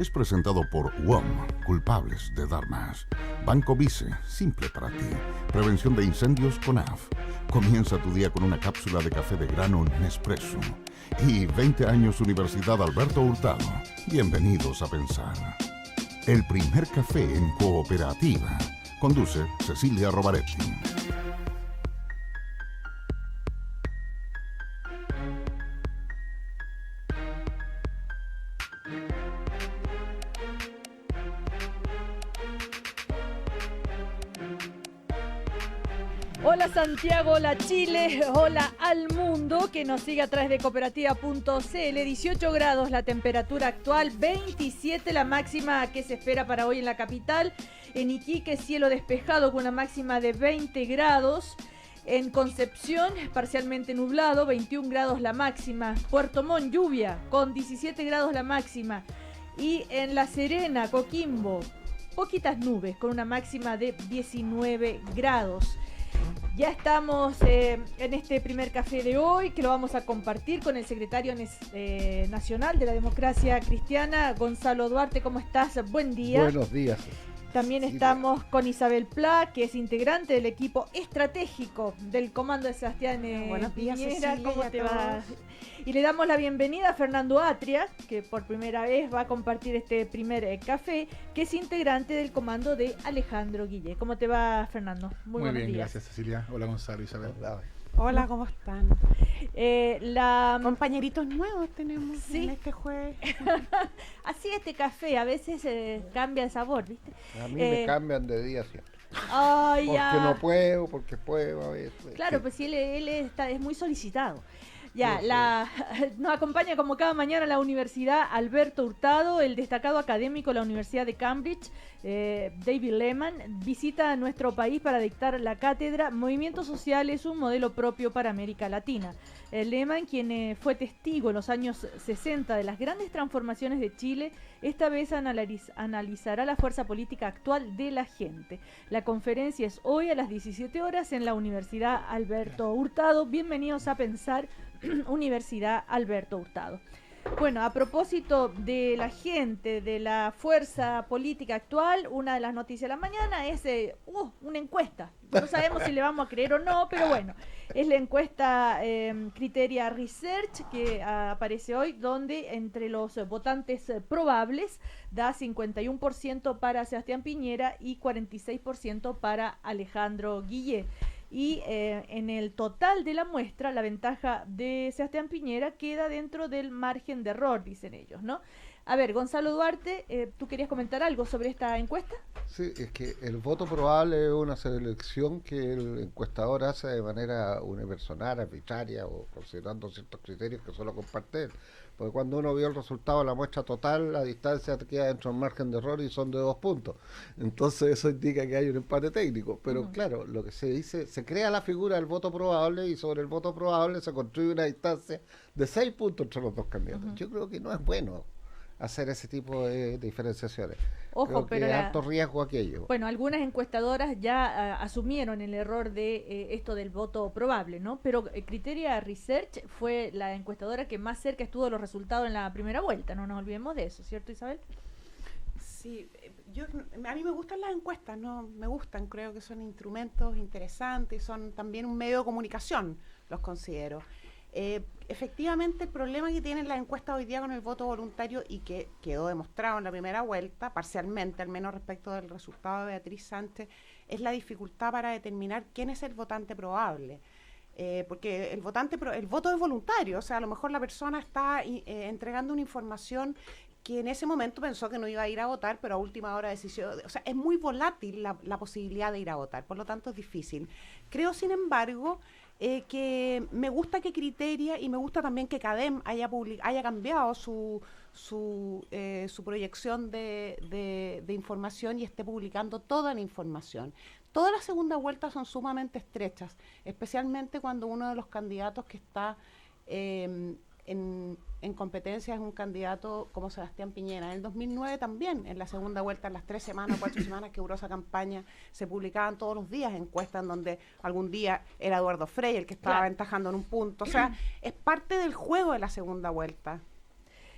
es presentado por WOM, culpables de dar más. Banco Vice, simple para ti. Prevención de incendios con AF. Comienza tu día con una cápsula de café de grano Nespresso. Y 20 años Universidad Alberto Hurtado. Bienvenidos a pensar. El primer café en cooperativa. Conduce Cecilia Rovaretti. Hola Santiago, hola Chile, hola al mundo que nos sigue a través de cooperativa.cl. 18 grados la temperatura actual, 27 la máxima que se espera para hoy en la capital. En Iquique cielo despejado con una máxima de 20 grados. En Concepción parcialmente nublado, 21 grados la máxima. Puerto Montt lluvia con 17 grados la máxima. Y en La Serena, Coquimbo, poquitas nubes con una máxima de 19 grados. Ya estamos en este primer café de hoy, que lo vamos a compartir con el secretario nacional de la Democracia Cristiana, Gonzalo Duarte. ¿Cómo estás? Buen día. Buenos días. También estamos con Isabel Pla, que es integrante del equipo estratégico del comando de Sebastián Buenos días, Piñera. Cecilia, ¿Cómo te a va? todos. Y le damos la bienvenida a Fernando Atria, que por primera vez va a compartir este primer café, que es integrante del comando de Alejandro Guille. ¿Cómo te va, Fernando? Muy buenos bien, días. gracias Cecilia. Hola Gonzalo, Isabel. Hola, ¿cómo están? Compañeritos nuevos tenemos Sí. en este jueves. Así este café, a veces cambia el sabor, ¿viste? A mí me cambian de día siempre. Ay, Porque ya. no puedo, porque puedo a veces. Claro, Sí. pues sí, él es muy solicitado. Ya, Sí, nos acompaña como cada mañana la Universidad Alberto Hurtado, el destacado académico de la Universidad de Cambridge, David Lehman, visita nuestro país para dictar la cátedra Movimientos Sociales, un modelo propio para América Latina. Lehman, quien fue testigo en los años 60 de las grandes transformaciones de Chile, esta vez analizará la fuerza política actual de la gente. La conferencia es hoy a las 17 horas en la Universidad Alberto Hurtado. Bienvenidos a Pensar, Universidad Alberto Hurtado. Bueno, a propósito de la gente, de la fuerza política actual, una de las noticias de la mañana es una encuesta. No sabemos si le vamos a creer o no, pero bueno, es la encuesta Criteria Research que aparece hoy, donde entre los votantes probables da 51% para Sebastián Piñera y 46% para Alejandro Guille. Y en el total de la muestra, la ventaja de Sebastián Piñera queda dentro del margen de error, dicen ellos, ¿no? A ver, Gonzalo Duarte, ¿tú querías comentar algo sobre esta encuesta? Sí, es que el voto probable es una selección que el encuestador hace de manera unipersonal, arbitraria o considerando ciertos criterios que solo comparte él. Porque cuando uno vio el resultado de la muestra total, la distancia te queda dentro del margen de error y son de 2 puntos. Entonces eso indica que hay un empate técnico. Pero claro, lo que se dice, se crea la figura del voto probable y sobre el voto probable se construye una distancia de 6 puntos entre los dos candidatos. Yo creo que no es bueno hacer ese tipo de diferenciaciones. Ojo, creo que pero es alto riesgo aquello. Bueno, algunas encuestadoras ya asumieron el error de esto del voto probable, ¿no? Pero Criteria Research fue la encuestadora que más cerca estuvo de los resultados en la primera vuelta, no nos olvidemos de eso, ¿cierto, Isabel? Sí, a mí me gustan las encuestas, no me gustan, creo que son instrumentos interesantes, son también un medio de comunicación, los considero. Efectivamente, el problema que tienen las encuestas hoy día con el voto voluntario y que quedó demostrado en la primera vuelta, parcialmente, al menos respecto del resultado de Beatriz Sánchez, es la dificultad para determinar quién es el votante probable. Porque el voto es voluntario, o sea, a lo mejor la persona está entregando una información que en ese momento pensó que no iba a ir a votar, pero a última hora decidió, o sea, es muy volátil la posibilidad de ir a votar, por lo tanto es difícil. Creo, sin embargo, que me gusta que Criteria y me gusta también que CADEM haya cambiado su proyección de información y esté publicando toda la información. Todas las segundas vueltas son sumamente estrechas, especialmente cuando uno de los candidatos que está en competencia es un candidato como Sebastián Piñera. En el 2009 también, en la segunda vuelta, en las 3 semanas, 4 semanas que duró esa campaña, se publicaban todos los días encuestas en donde algún día era Eduardo Frei el que estaba aventajando en un punto. O sea, es parte del juego de la segunda vuelta.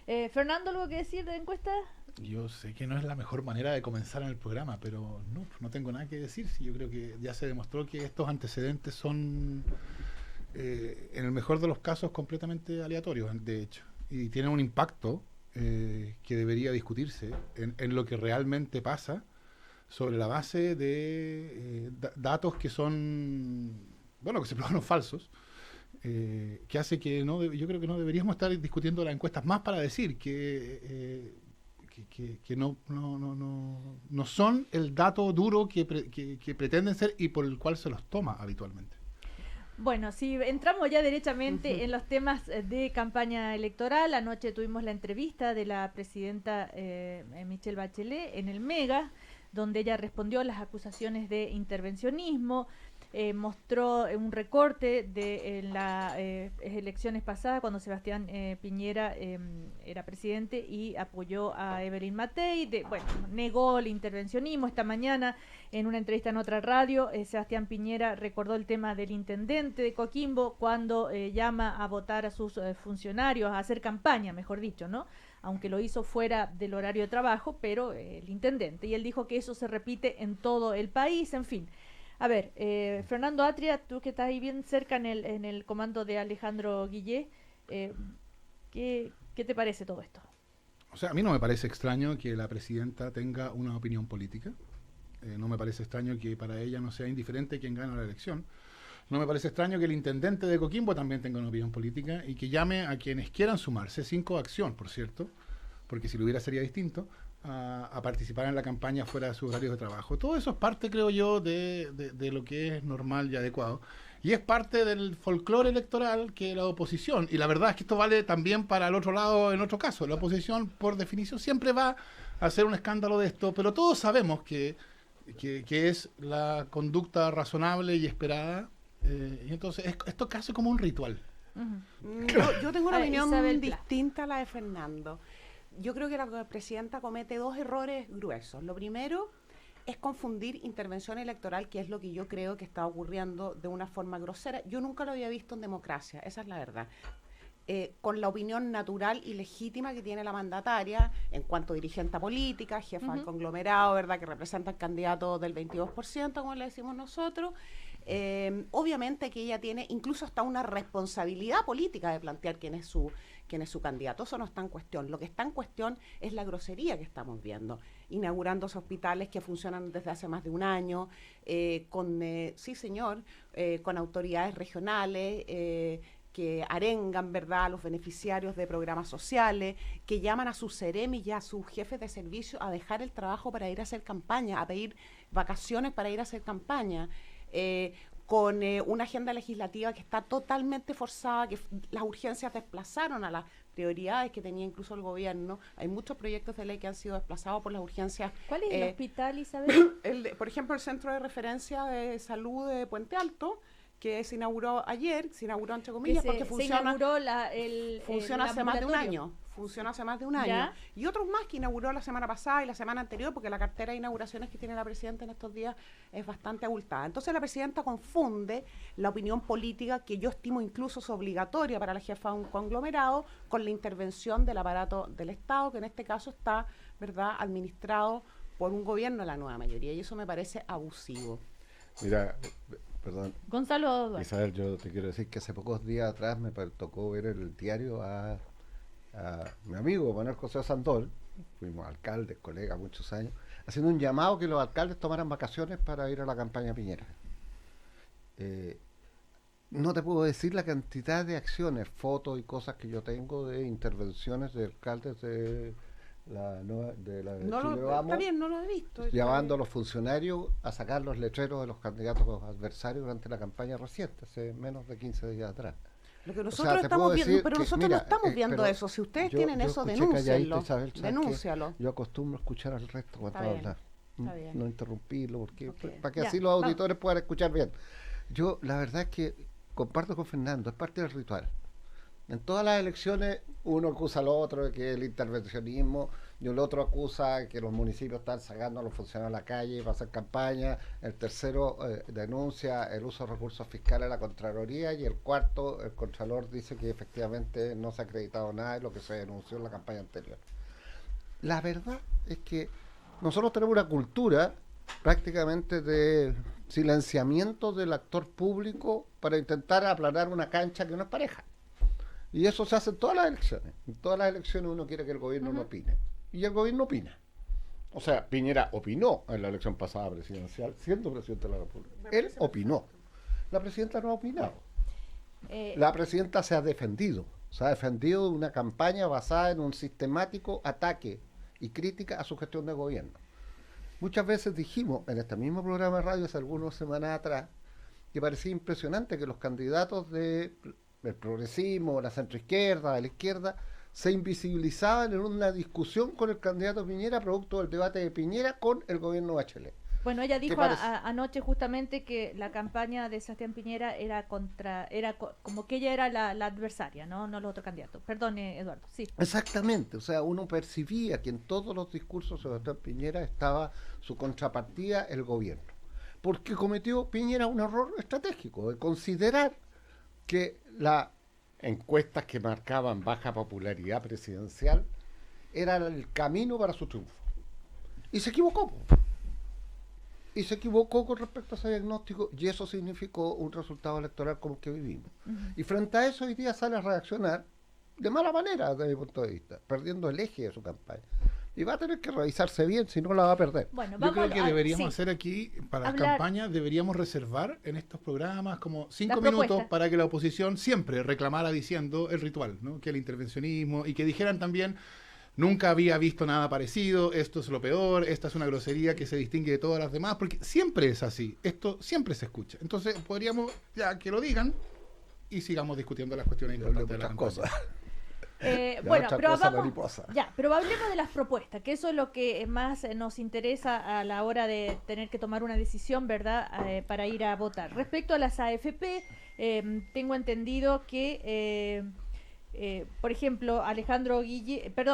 Fernando, ¿algo que decir de la encuesta? Yo sé que no es la mejor manera de comenzar en el programa, pero no tengo nada que decir. Sí, yo creo que ya se demostró que estos antecedentes son, en el mejor de los casos, completamente aleatorios, de hecho, y tienen un impacto que debería discutirse en lo que realmente pasa sobre la base de datos que son, bueno, que se probaron falsos, que hace que yo creo que no deberíamos estar discutiendo las encuestas más para decir que no son el dato duro que pretenden ser y por el cual se los toma habitualmente. Bueno, si entramos ya derechamente en los temas de campaña electoral, anoche tuvimos la entrevista de la presidenta Michelle Bachelet en el Mega, donde ella respondió a las acusaciones de intervencionismo, mostró un recorte de las elecciones pasadas cuando Sebastián Piñera era presidente y apoyó a Evelyn Matei, negó el intervencionismo. Esta mañana en una entrevista en otra radio, Sebastián Piñera recordó el tema del intendente de Coquimbo cuando llama a votar a sus funcionarios, a hacer campaña, mejor dicho, ¿no? Aunque lo hizo fuera del horario de trabajo, pero el intendente. Y él dijo que eso se repite en todo el país, en fin. A ver, Fernando Atria, tú que estás ahí bien cerca en el comando de Alejandro Guillé, ¿qué te parece todo esto? O sea, a mí no me parece extraño que la presidenta tenga una opinión política. No me parece extraño que para ella no sea indiferente quién gana la elección. No me parece extraño que el intendente de Coquimbo también tenga una opinión política y que llame a quienes quieran sumarse, sin coacción, por cierto, porque si lo hubiera sería distinto, a participar en la campaña fuera de sus horarios de trabajo. Todo eso es parte, creo yo, de lo que es normal y adecuado. Y es parte del folclore electoral que la oposición, y la verdad es que esto vale también para el otro lado, en otro caso, la oposición por definición siempre va a hacer un escándalo de esto, pero todos sabemos que es la conducta razonable y esperada, y entonces esto casi como un ritual. Yo tengo una opinión Isabel distinta a la de Fernando. Yo creo que la presidenta comete dos errores gruesos. Lo primero es confundir intervención electoral, que es lo que yo creo que está ocurriendo de una forma grosera. Yo nunca lo había visto en democracia, esa es la verdad. Con la opinión natural y legítima que tiene la mandataria en cuanto dirigente política, jefa del conglomerado, ¿verdad?, que representa al candidato del 22%, como le decimos nosotros. Obviamente que ella tiene incluso hasta una responsabilidad política de plantear quién es su candidato. Eso no está en cuestión. Lo que está en cuestión es la grosería que estamos viendo, inaugurándose hospitales que funcionan desde hace más de un año, con autoridades regionales que arengan, ¿verdad?, a los beneficiarios de programas sociales, que llaman a sus seremis y a sus jefes de servicio a dejar el trabajo para ir a hacer campaña, a pedir vacaciones para ir a hacer campaña. Con una agenda legislativa que está totalmente forzada, que las urgencias desplazaron a las prioridades que tenía incluso el gobierno. Hay muchos proyectos de ley que han sido desplazados por las urgencias. ¿Cuál es el hospital, Isabel? Por ejemplo, el Centro de Referencia de Salud de Puente Alto, que se inauguró ayer, entre comillas, porque funciona hace más de un año. Funciona hace más de un año. ¿Ya? Y otros más que inauguró la semana pasada y la semana anterior, porque la cartera de inauguraciones que tiene la presidenta en estos días es bastante abultada. Entonces la presidenta confunde la opinión política, que yo estimo incluso es obligatoria para la jefa de un conglomerado, con la intervención del aparato del Estado, que en este caso está, ¿verdad?, administrado por un gobierno de la nueva mayoría, y eso me parece abusivo. Mira, perdón. Gonzalo Duarte. Isabel, yo te quiero decir que hace pocos días atrás me tocó ver el diario a mi amigo Manuel José Sandol, fuimos alcaldes, colegas, muchos años, haciendo un llamado que los alcaldes tomaran vacaciones para ir a la campaña Piñera. No te puedo decir la cantidad de acciones, fotos y cosas que yo tengo de intervenciones de alcaldes de Chile Vamos, está bien, no lo he visto. llamando a los funcionarios a sacar los letreros de los candidatos adversarios durante la campaña reciente, hace menos de 15 días atrás. Lo que nosotros estamos viendo, pero nosotros no estamos viendo eso. Si ustedes tienen eso, denúncienlo. Denúncialo. Yo acostumbro a escuchar al resto cuando habla. No interrumpirlo, porque para que Ya, así los auditores puedan escuchar bien. Yo, la verdad es que comparto con Fernando, es parte del ritual. En todas las elecciones uno acusa al otro de que el intervencionismo, y el otro acusa que los municipios están sacando a los funcionarios a la calle para hacer campaña, el tercero denuncia el uso de recursos fiscales a la Contraloría, y el cuarto, el Contralor dice que efectivamente no se ha acreditado nada de lo que se denunció en la campaña anterior. La verdad es que nosotros tenemos una cultura prácticamente de silenciamiento del actor público para intentar aplanar una cancha que no es pareja. Y eso se hace en todas las elecciones. En todas las elecciones uno quiere que el gobierno no opine. Y el gobierno opina. O sea, Piñera opinó en la elección pasada presidencial, siendo presidente de la República. Él opinó. La presidenta no ha opinado. La presidenta se ha defendido de una campaña basada en un sistemático ataque y crítica a su gestión de gobierno. Muchas veces dijimos en este mismo programa de radio hace algunas semanas atrás que parecía impresionante que los candidatos del progresismo, la centroizquierda, de la izquierda, se invisibilizaban en una discusión con el candidato Piñera producto del debate de Piñera con el gobierno Bachelet. Bueno, ella dijo anoche justamente que la campaña de Sebastián Piñera como que ella era la adversaria, no los otros candidatos. Perdón, Eduardo, sí. Exactamente, o sea, uno percibía que en todos los discursos de Sebastián Piñera estaba su contrapartida el gobierno. Porque cometió Piñera un error estratégico de considerar que las encuestas que marcaban baja popularidad presidencial eran el camino para su triunfo. Y se equivocó. Y se equivocó con respecto a ese diagnóstico y eso significó un resultado electoral como el que vivimos. Y frente a eso hoy día sale a reaccionar de mala manera desde mi punto de vista, perdiendo el eje de su campaña. Y va a tener que revisarse bien, si no la va a perder. Bueno, yo creo que deberíamos hacer aquí, para las campañas, deberíamos reservar en estos programas como 5 minutos para que la oposición siempre reclamara diciendo el ritual, ¿no? Que el intervencionismo y que dijeran también: nunca había visto nada parecido, esto es lo peor, esta es una grosería que se distingue de todas las demás, porque siempre es así, esto siempre se escucha. Entonces podríamos ya que lo digan y sigamos discutiendo las cuestiones importantes de las cosas. Bueno, pero hablemos de las propuestas, que eso es lo que más nos interesa a la hora de tener que tomar una decisión, ¿verdad?, para ir a votar. Respecto a las AFP, tengo entendido que... por ejemplo,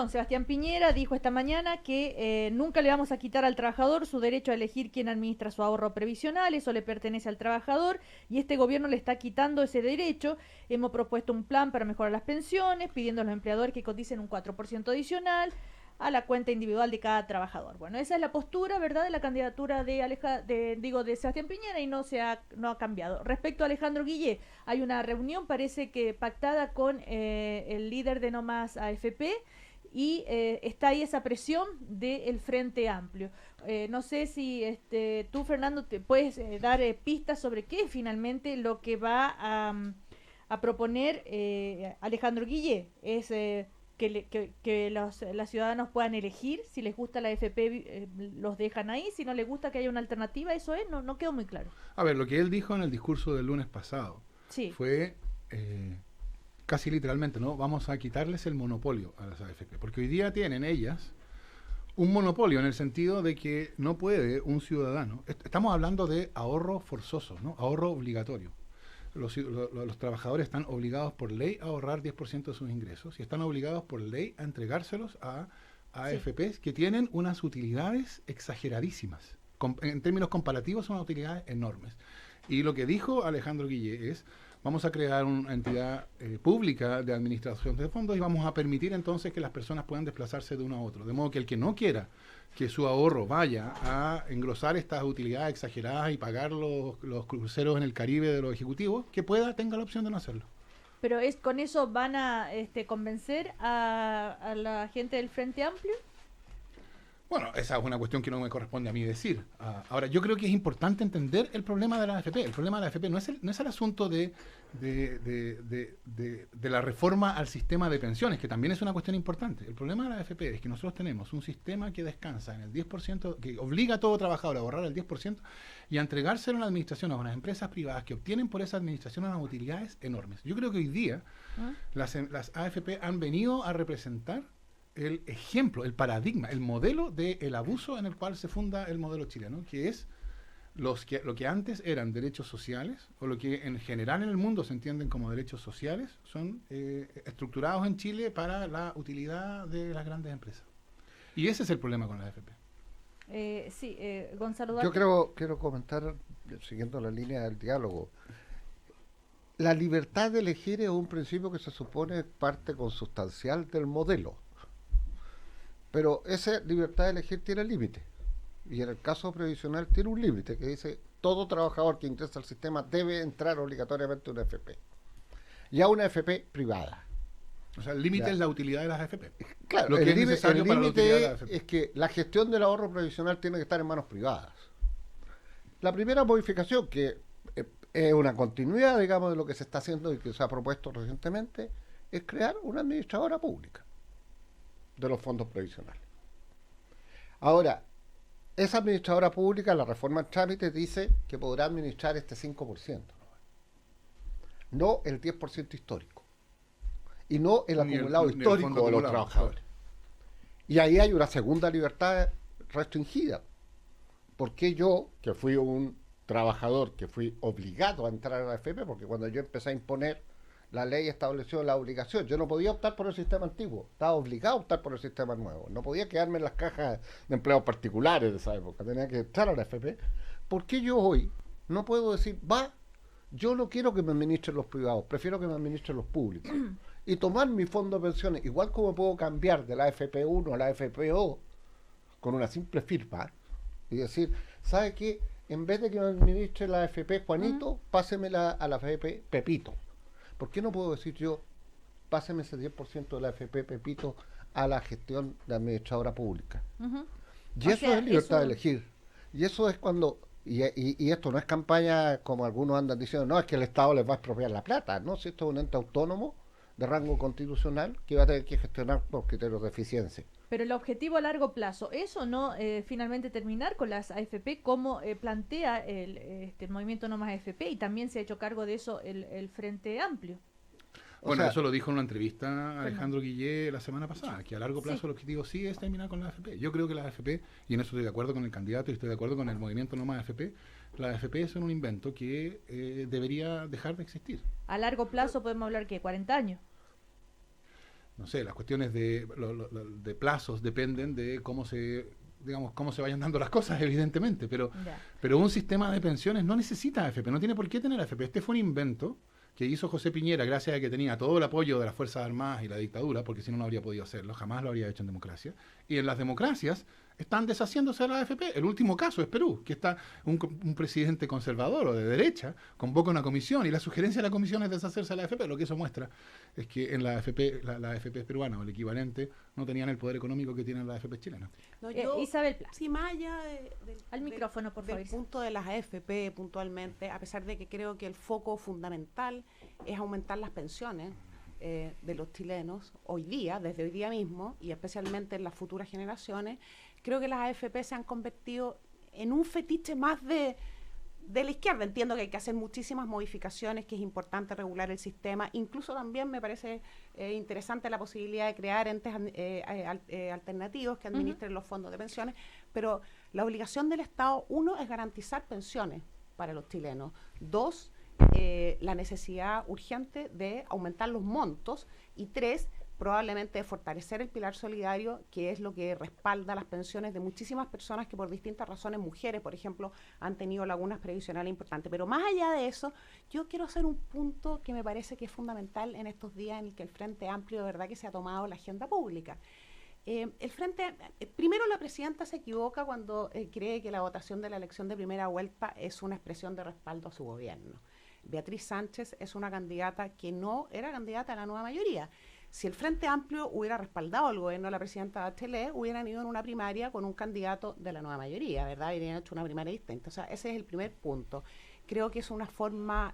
Sebastián Piñera dijo esta mañana que nunca le vamos a quitar al trabajador su derecho a elegir quién administra su ahorro previsional, eso le pertenece al trabajador y este gobierno le está quitando ese derecho. Hemos propuesto un plan para mejorar las pensiones, pidiendo a los empleadores que coticen un 4% adicional a la cuenta individual de cada trabajador. Bueno, esa es la postura, ¿verdad?, de la candidatura de Sebastián Piñera y no ha cambiado. Respecto a Alejandro Guillé, hay una reunión, parece que pactada con el líder de No Más AFP y está ahí esa presión del Frente Amplio. No sé si tú, Fernando, te puedes dar pistas sobre qué es finalmente lo que va a proponer Alejandro Guillé. Es... que los ciudadanos puedan elegir si les gusta la AFP, los dejan ahí, si no les gusta que haya una alternativa, eso es, no quedó muy claro. A ver, lo que él dijo en el discurso del lunes pasado fue casi literalmente, ¿no? Vamos a quitarles el monopolio a las AFP, porque hoy día tienen ellas un monopolio en el sentido de que no puede un ciudadano, estamos hablando de ahorro forzoso, ¿no? Ahorro obligatorio. Los trabajadores están obligados por ley a ahorrar 10% de sus ingresos y están obligados por ley a entregárselos a AFPs que tienen unas utilidades exageradísimas. En términos comparativos son unas utilidades enormes. Y lo que dijo Alejandro Guillé es: vamos a crear una entidad pública de administración de fondos y vamos a permitir entonces que las personas puedan desplazarse de uno a otro. De modo que el que no quiera que su ahorro vaya a engrosar estas utilidades exageradas y pagar los cruceros en el Caribe de los ejecutivos, que tenga la opción de no hacerlo. ¿Pero con eso van a convencer a la gente del Frente Amplio? Bueno, esa es una cuestión que no me corresponde a mí decir. Ahora, yo creo que es importante entender el problema de la AFP. El problema de la AFP no es el asunto de la reforma al sistema de pensiones, que también es una cuestión importante. El problema de la AFP es que nosotros tenemos un sistema que descansa en el 10%, que obliga a todo trabajador a ahorrar el 10% y a entregárselo a la administración, a unas empresas privadas que obtienen por esa administración unas utilidades enormes. Yo creo que hoy día las AFP han venido a representar el ejemplo, el paradigma, el modelo del abuso en el cual se funda el modelo chileno, que es lo que antes eran derechos sociales, o lo que en general en el mundo se entienden como derechos sociales, son estructurados en Chile para la utilidad de las grandes empresas. Y ese es el problema con la AFP. Gonzalo. Yo quiero comentar, siguiendo la línea del diálogo, la libertad de elegir es un principio que se supone parte consustancial del modelo. Pero esa libertad de elegir tiene límite. Y en el caso previsional tiene un límite que dice todo trabajador que ingresa al sistema debe entrar obligatoriamente a una AFP. Y a una AFP privada. O sea, el límite Ya. es la utilidad de las AFP. Claro, Lo que el es necesario para la utilidad de límite las AFP. es que la gestión del ahorro previsional tiene que estar en manos privadas. La primera modificación, que es una continuidad, digamos, de lo que se está haciendo y que se ha propuesto recientemente, es crear una administradora pública de los fondos previsionales. Ahora, esa administradora pública, la reforma en trámite, dice que podrá administrar este 5%, no el 10% histórico, y no el Ni el- acumulado ni el histórico fondo de los acumulado, trabajadores. Y ahí hay una segunda libertad restringida. Porque yo, que fui un trabajador, que fui obligado a entrar a la AFP, porque cuando yo empecé a imponer, la ley estableció la obligación. Yo no podía optar por el sistema antiguo, estaba obligado a optar por el sistema nuevo. No podía quedarme en las cajas de empleados particulares de esa época, tenía que entrar a la AFP. ¿Por qué yo hoy no puedo decir, yo no quiero que me administren los privados, prefiero que me administren los públicos? Y tomar mi fondo de pensiones, igual como puedo cambiar de la AFP1 a la AFPO, con una simple firma, y decir, ¿sabe qué? En vez de que me administre la AFP Juanito, pásemela a la AFP Pepito. ¿Por qué no puedo decir yo, páseme ese 10% de la AFP Pepito a la gestión de administradora pública? Ujú. Y O eso sea, es libertad eso- de elegir. Y eso es cuando, y esto no es campaña como algunos andan diciendo, no, es que el Estado les va a expropiar la plata, no, si esto es un ente autónomo de rango constitucional que va a tener que gestionar por criterios de eficiencia. Pero el objetivo a largo plazo, ¿es o no finalmente terminar con las AFP como plantea el movimiento No Más AFP y también se ha hecho cargo de eso el Frente Amplio? Bueno, sea, eso lo dijo en una entrevista Alejandro Guillé la semana pasada, que a largo plazo Sí. el objetivo sí es terminar con la AFP. Yo creo que la AFP, y en eso estoy de acuerdo con el candidato y estoy de acuerdo con el movimiento No Más AFP, la AFP es un invento que debería dejar de existir. A largo plazo podemos hablar que 40 años. No sé, las cuestiones de plazos dependen de cómo se vayan dando las cosas, evidentemente, pero Ya. un sistema de pensiones no necesita AFP, no tiene por qué tener AFP. Este fue un invento que hizo José Piñera gracias a que tenía todo el apoyo de las Fuerzas Armadas y la dictadura, porque si no, no habría podido hacerlo, jamás lo habría hecho en democracia. Y en las democracias están deshaciéndose de la AFP. El último caso es Perú, que está un presidente conservador o de derecha, convoca una comisión y la sugerencia de la comisión es deshacerse de la AFP. Lo que eso muestra es que en la AFP, la AFP peruana o el equivalente, no tenían el poder económico que tienen las AFP chilenas. No, Isabel Pla. sí, más allá Al micrófono, por del favor. punto de las AFP puntualmente, a pesar de que creo que el foco fundamental es aumentar las pensiones de los chilenos hoy día, desde hoy día mismo, y especialmente en las futuras generaciones, creo que las AFP se han convertido en un fetiche más de la izquierda. Entiendo que hay que hacer muchísimas modificaciones, que es importante regular el sistema. Incluso también me parece interesante la posibilidad de crear entes alternativos que administren los fondos de pensiones, pero la obligación del Estado, uno, es garantizar pensiones para los chilenos. Dos, la necesidad urgente de aumentar los montos. Y tres, probablemente de fortalecer el pilar solidario, que es lo que respalda las pensiones de muchísimas personas que por distintas razones, mujeres, por ejemplo, han tenido lagunas previsionales importantes. Pero más allá de eso, yo quiero hacer un punto que me parece que es fundamental en estos días en el que el Frente Amplio de verdad que se ha tomado la agenda pública. El Frente, primero la presidenta se equivoca cuando cree que la votación de la elección de primera vuelta es una expresión de respaldo a su gobierno. Beatriz Sánchez es una candidata que no era candidata a la nueva mayoría. Si el Frente Amplio hubiera respaldado al gobierno de la presidenta Bachelet, hubieran ido en una primaria con un candidato de la nueva mayoría, ¿verdad? Habrían hecho una primaria distinta. O sea, ese es el primer punto. Creo que es una forma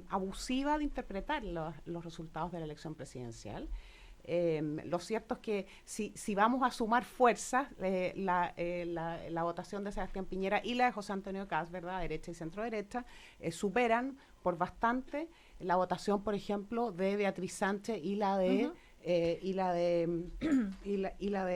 abusiva de interpretar los resultados de la elección presidencial. Lo cierto es que si vamos a sumar fuerzas, la votación de Sebastián Piñera y la de José Antonio Kast, ¿verdad?, derecha y centro derecha, superan por bastante la votación, por ejemplo, de Beatriz Sánchez y la de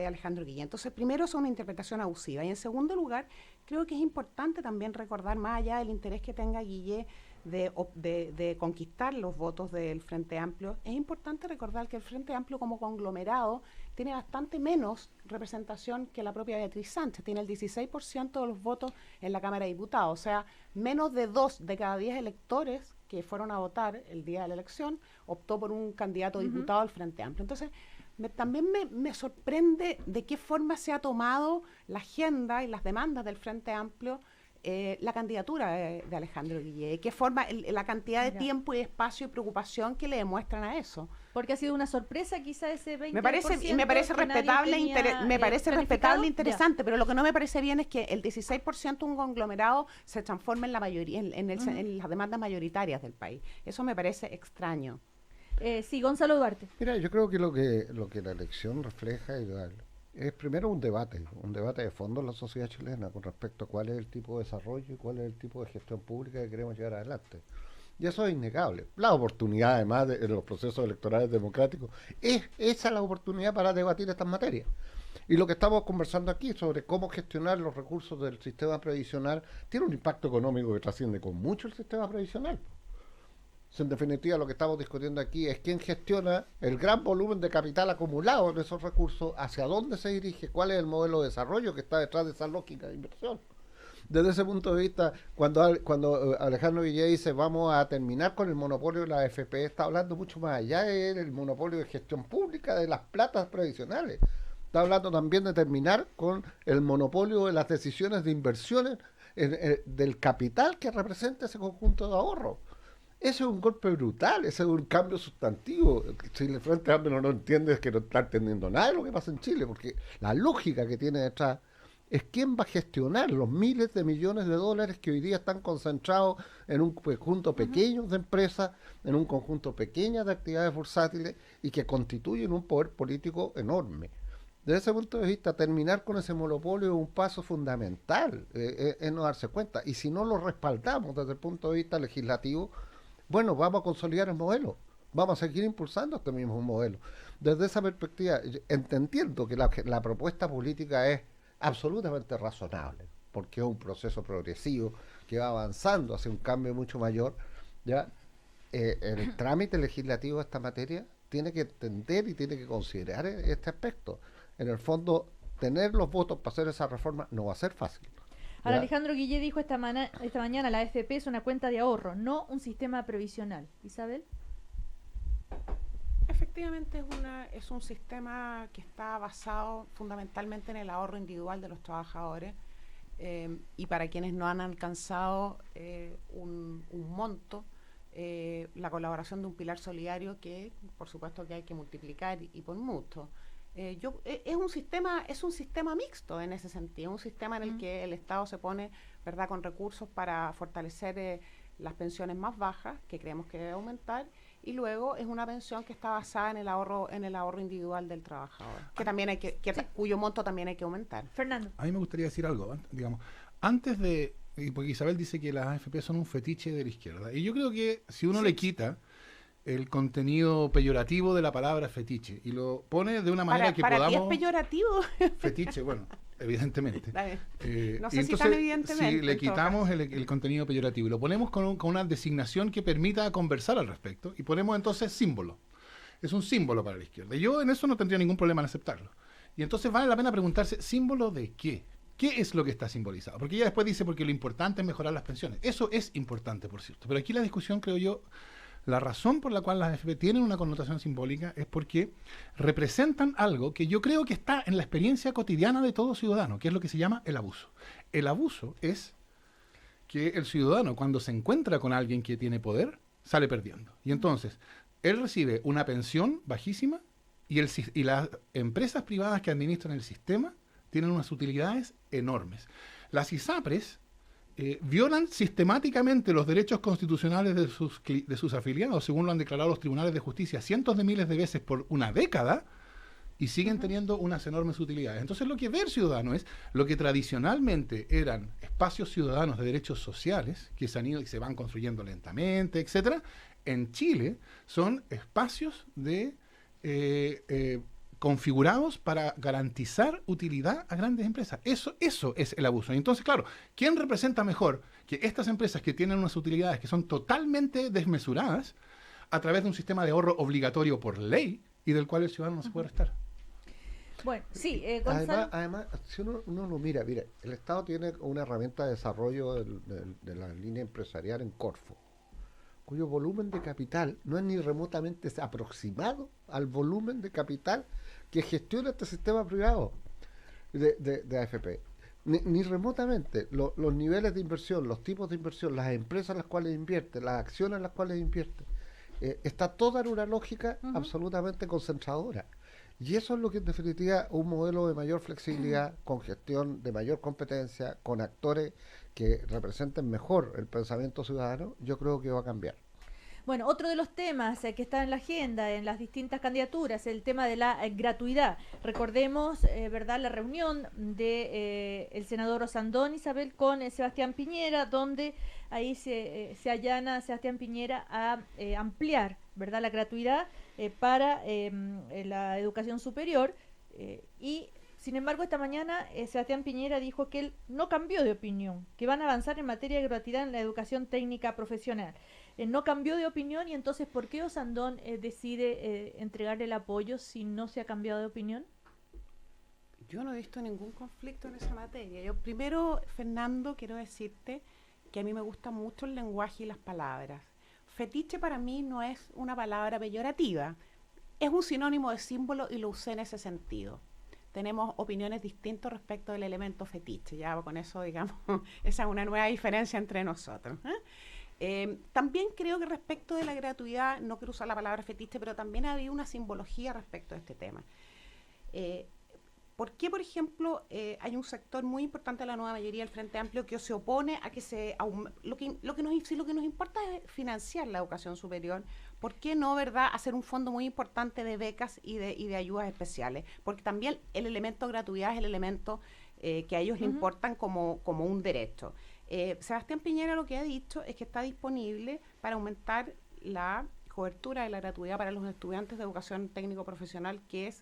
Alejandro Guillé. Entonces, primero es una interpretación abusiva, y en segundo lugar, creo que es importante también recordar, más allá del interés que tenga Guillé de conquistar los votos del Frente Amplio, es importante recordar que el Frente Amplio como conglomerado tiene bastante menos representación que la propia Beatriz Sánchez. Tiene el 16% de los votos en la Cámara de Diputados, o sea, menos de 2 de cada 10 electores que fueron a votar el día de la elección optó por un candidato diputado del Frente Amplio. Entonces, También me sorprende de qué forma se ha tomado la agenda y las demandas del Frente Amplio, la candidatura de Alejandro Guillé, de qué forma la cantidad de tiempo y espacio y preocupación que le demuestran a eso. Porque ha sido una sorpresa quizá ese 20%. Me parece respetable, respetable e interesante, pero lo que no me parece bien es que el 16% de un conglomerado se transforme en la mayoría, en las demandas mayoritarias del país. Eso me parece extraño. Sí, Gonzalo Duarte. Mira, yo creo que lo que la elección refleja es primero un debate de fondo en la sociedad chilena con respecto a cuál es el tipo de desarrollo y cuál es el tipo de gestión pública que queremos llevar adelante. Y eso es innegable. La oportunidad, además, en los procesos electorales democráticos, es esa la oportunidad para debatir estas materias. Y lo que estamos conversando aquí sobre cómo gestionar los recursos del sistema previsional tiene un impacto económico que trasciende con mucho el sistema previsional. En definitiva, lo que estamos discutiendo aquí es quién gestiona el gran volumen de capital acumulado en esos recursos, hacia dónde se dirige, cuál es el modelo de desarrollo que está detrás de esa lógica de inversión. Desde ese punto de vista, cuando Alejandro Guillé dice vamos a terminar con el monopolio de la AFP, está hablando mucho más allá del monopolio de gestión pública de las platas previsionales. Está hablando también de terminar con el monopolio de las decisiones de inversiones del capital que representa ese conjunto de ahorros. Ese es un golpe brutal, ese es un cambio sustantivo. Si el Frente Amplio no entiende, es que no está entendiendo nada de lo que pasa en Chile, porque la lógica que tiene detrás es quién va a gestionar los miles de millones de dólares que hoy día están concentrados en un conjunto pequeño de empresas, en un conjunto pequeño de actividades bursátiles y que constituyen un poder político enorme. Desde ese punto de vista, terminar con ese monopolio es un paso fundamental, es no darse cuenta. Y si no lo respaldamos desde el punto de vista legislativo, bueno, vamos a consolidar el modelo, vamos a seguir impulsando este mismo modelo. Desde esa perspectiva, entiendo que la propuesta política es absolutamente razonable, porque es un proceso progresivo que va avanzando hacia un cambio mucho mayor. ¿Ya? El trámite legislativo de esta materia tiene que entender y tiene que considerar este aspecto. En el fondo, tener los votos para hacer esa reforma no va a ser fácil. Ahora, Alejandro Guillé dijo esta mañana la AFP es una cuenta de ahorro, no un sistema previsional. Isabel. Efectivamente es un sistema que está basado fundamentalmente en el ahorro individual de los trabajadores y para quienes no han alcanzado un monto, la colaboración de un pilar solidario que por supuesto que hay que multiplicar y por mutuo. Es un sistema mixto en ese sentido, un sistema en el que el Estado se pone, ¿verdad?, con recursos para fortalecer las pensiones más bajas, que creemos que debe aumentar, y luego es una pensión que está basada en el ahorro individual del trabajador, que también cuyo monto también hay que aumentar. Fernando. A mí me gustaría decir algo, digamos, antes de, porque Isabel dice que las AFP son un fetiche de la izquierda, y yo creo que si uno le quita el contenido peyorativo de la palabra fetiche y lo pone de una manera que podamos... ¿Para ti es peyorativo? Fetiche, bueno, evidentemente. No sé si tan evidentemente. Si le quitamos el contenido peyorativo y lo ponemos con una designación que permita conversar al respecto y ponemos entonces símbolo. Es un símbolo para la izquierda. Y yo en eso no tendría ningún problema en aceptarlo. Y entonces vale la pena preguntarse, ¿símbolo de qué? ¿Qué es lo que está simbolizado? Porque ella después dice, porque lo importante es mejorar las pensiones. Eso es importante, por cierto. Pero aquí la discusión, creo yo, la razón por la cual las AFP tienen una connotación simbólica es porque representan algo que yo creo que está en la experiencia cotidiana de todo ciudadano, que es lo que se llama el abuso. El abuso es que el ciudadano, cuando se encuentra con alguien que tiene poder, sale perdiendo. Y entonces, él recibe una pensión bajísima y las empresas privadas que administran el sistema tienen unas utilidades enormes. Las ISAPRES violan sistemáticamente los derechos constitucionales de sus afiliados, según lo han declarado los tribunales de justicia cientos de miles de veces por una década, y siguen teniendo unas enormes utilidades. Entonces lo que ve el ciudadano es lo que tradicionalmente eran espacios ciudadanos de derechos sociales, que se han ido y se van construyendo lentamente, etcétera. En Chile son espacios de configurados para garantizar utilidad a grandes empresas. Eso es el abuso. Y entonces, claro, ¿quién representa mejor que estas empresas que tienen unas utilidades que son totalmente desmesuradas a través de un sistema de ahorro obligatorio por ley y del cual el ciudadano no se puede restar? Bueno, sí, Gonzalo. Además, si uno lo mira, el Estado tiene una herramienta de desarrollo de la línea empresarial en Corfo, cuyo volumen de capital no es ni remotamente aproximado al volumen de capital que gestiona este sistema privado de AFP. Ni remotamente. Los niveles de inversión, los tipos de inversión, las empresas en las cuales invierte, las acciones en las cuales invierte, está toda en una lógica absolutamente concentradora. Y eso es lo que en definitiva un modelo de mayor flexibilidad, con gestión de mayor competencia, con actores que representen mejor el pensamiento ciudadano, yo creo que va a cambiar. Bueno, otro de los temas que está en la agenda, en las distintas candidaturas, el tema de la gratuidad. Recordemos, ¿verdad?, la reunión de el senador Osandón, Isabel, con Sebastián Piñera, donde ahí se allana Sebastián Piñera a ampliar, ¿verdad?, la gratuidad para la educación superior. Y, sin embargo, esta mañana Sebastián Piñera dijo que él no cambió de opinión, que van a avanzar en materia de gratuidad en la educación técnica profesional. No cambió de opinión, y entonces, ¿por qué Osandón decide entregarle el apoyo si no se ha cambiado de opinión? Yo no he visto ningún conflicto en esa materia. Yo primero, Fernando, quiero decirte que a mí me gusta mucho el lenguaje y las palabras. Fetiche para mí no es una palabra peyorativa, es un sinónimo de símbolo y lo usé en ese sentido. Tenemos opiniones distintas respecto del elemento fetiche, ya con eso, digamos, esa es una nueva diferencia entre nosotros, también creo que respecto de la gratuidad, no quiero usar la palabra fetiche, pero también había una simbología respecto a este tema. ¿Por qué, por ejemplo, hay un sector muy importante de la nueva mayoría del Frente Amplio que se opone a que lo que nos importa es financiar la educación superior? ¿Por qué no, verdad, hacer un fondo muy importante de becas y de ayudas especiales? Porque también el elemento gratuidad es el elemento que a ellos les importan como un derecho. Sebastián Piñera lo que ha dicho es que está disponible para aumentar la cobertura de la gratuidad para los estudiantes de educación técnico-profesional, que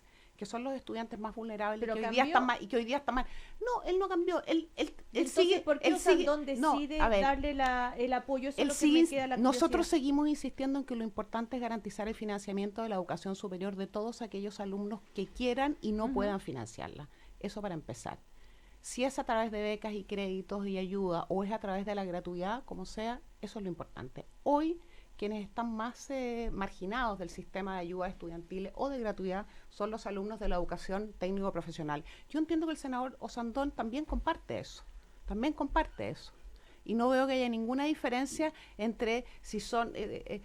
son los estudiantes más vulnerables, que hoy día están mal. No, él no cambió. Él sigue. ¿Por qué Osandón decide darle el apoyo? Eso es lo que me queda la curiosidad. Nosotros seguimos insistiendo en que lo importante es garantizar el financiamiento de la educación superior de todos aquellos alumnos que quieran y no puedan financiarla. Eso para empezar. Si es a través de becas y créditos y ayuda o es a través de la gratuidad, como sea, eso es lo importante. Hoy, quienes están más marginados del sistema de ayuda estudiantil o de gratuidad son los alumnos de la educación técnico-profesional. Yo entiendo que el senador Osandón también comparte eso. Y no veo que haya ninguna diferencia entre si son, qué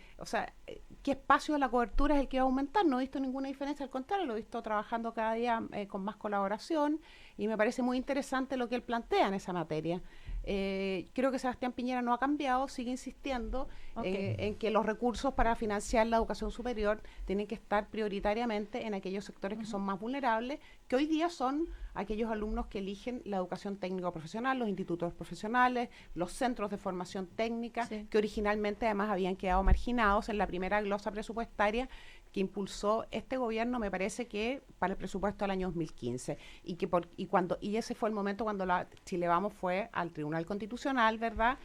espacio de la cobertura es el que va a aumentar. No he visto ninguna diferencia, al contrario, lo he visto trabajando cada día con más colaboración y me parece muy interesante lo que él plantea en esa materia. Creo que Sebastián Piñera no ha cambiado, sigue insistiendo en que los recursos para financiar la educación superior tienen que estar prioritariamente en aquellos sectores que son más vulnerables, que hoy día son aquellos alumnos que eligen la educación técnico-profesional, los institutos profesionales, los centros de formación técnica, que originalmente además habían quedado marginados en la primera glosa presupuestaria que impulsó este gobierno, me parece que para el presupuesto del año 2015, y ese fue el momento cuando la Chile Vamos fue al Tribunal Constitucional, ¿verdad?,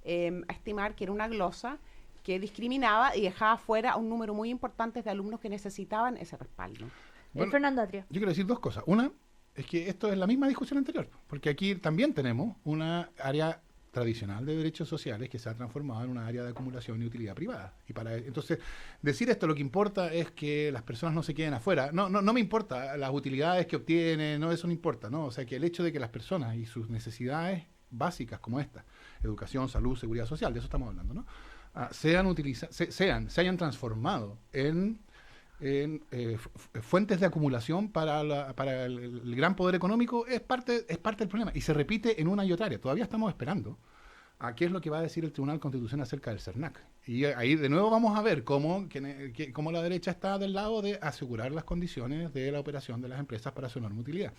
a estimar que era una glosa que discriminaba y dejaba fuera a un número muy importante de alumnos que necesitaban ese respaldo. Bueno, Fernando Atria. Yo quiero decir dos cosas. Una, es que esto es la misma discusión anterior, porque aquí también tenemos una área tradicional de derechos sociales que se ha transformado en una área de acumulación y utilidad privada. Entonces, decir esto, lo que importa es que las personas no se queden afuera. No me importa las utilidades que obtienen, no, eso no importa, ¿no? O sea, que el hecho de que las personas y sus necesidades básicas como esta, educación, salud, seguridad social, de eso estamos hablando, ¿no? Se hayan transformado en fuentes de acumulación para el gran poder económico, es parte del problema y se repite en una y otra área. Todavía estamos esperando a qué es lo que va a decir el Tribunal Constitucional acerca del CERNAC, y ahí de nuevo vamos a ver cómo la derecha está del lado de asegurar las condiciones de la operación de las empresas para su enorme utilidad.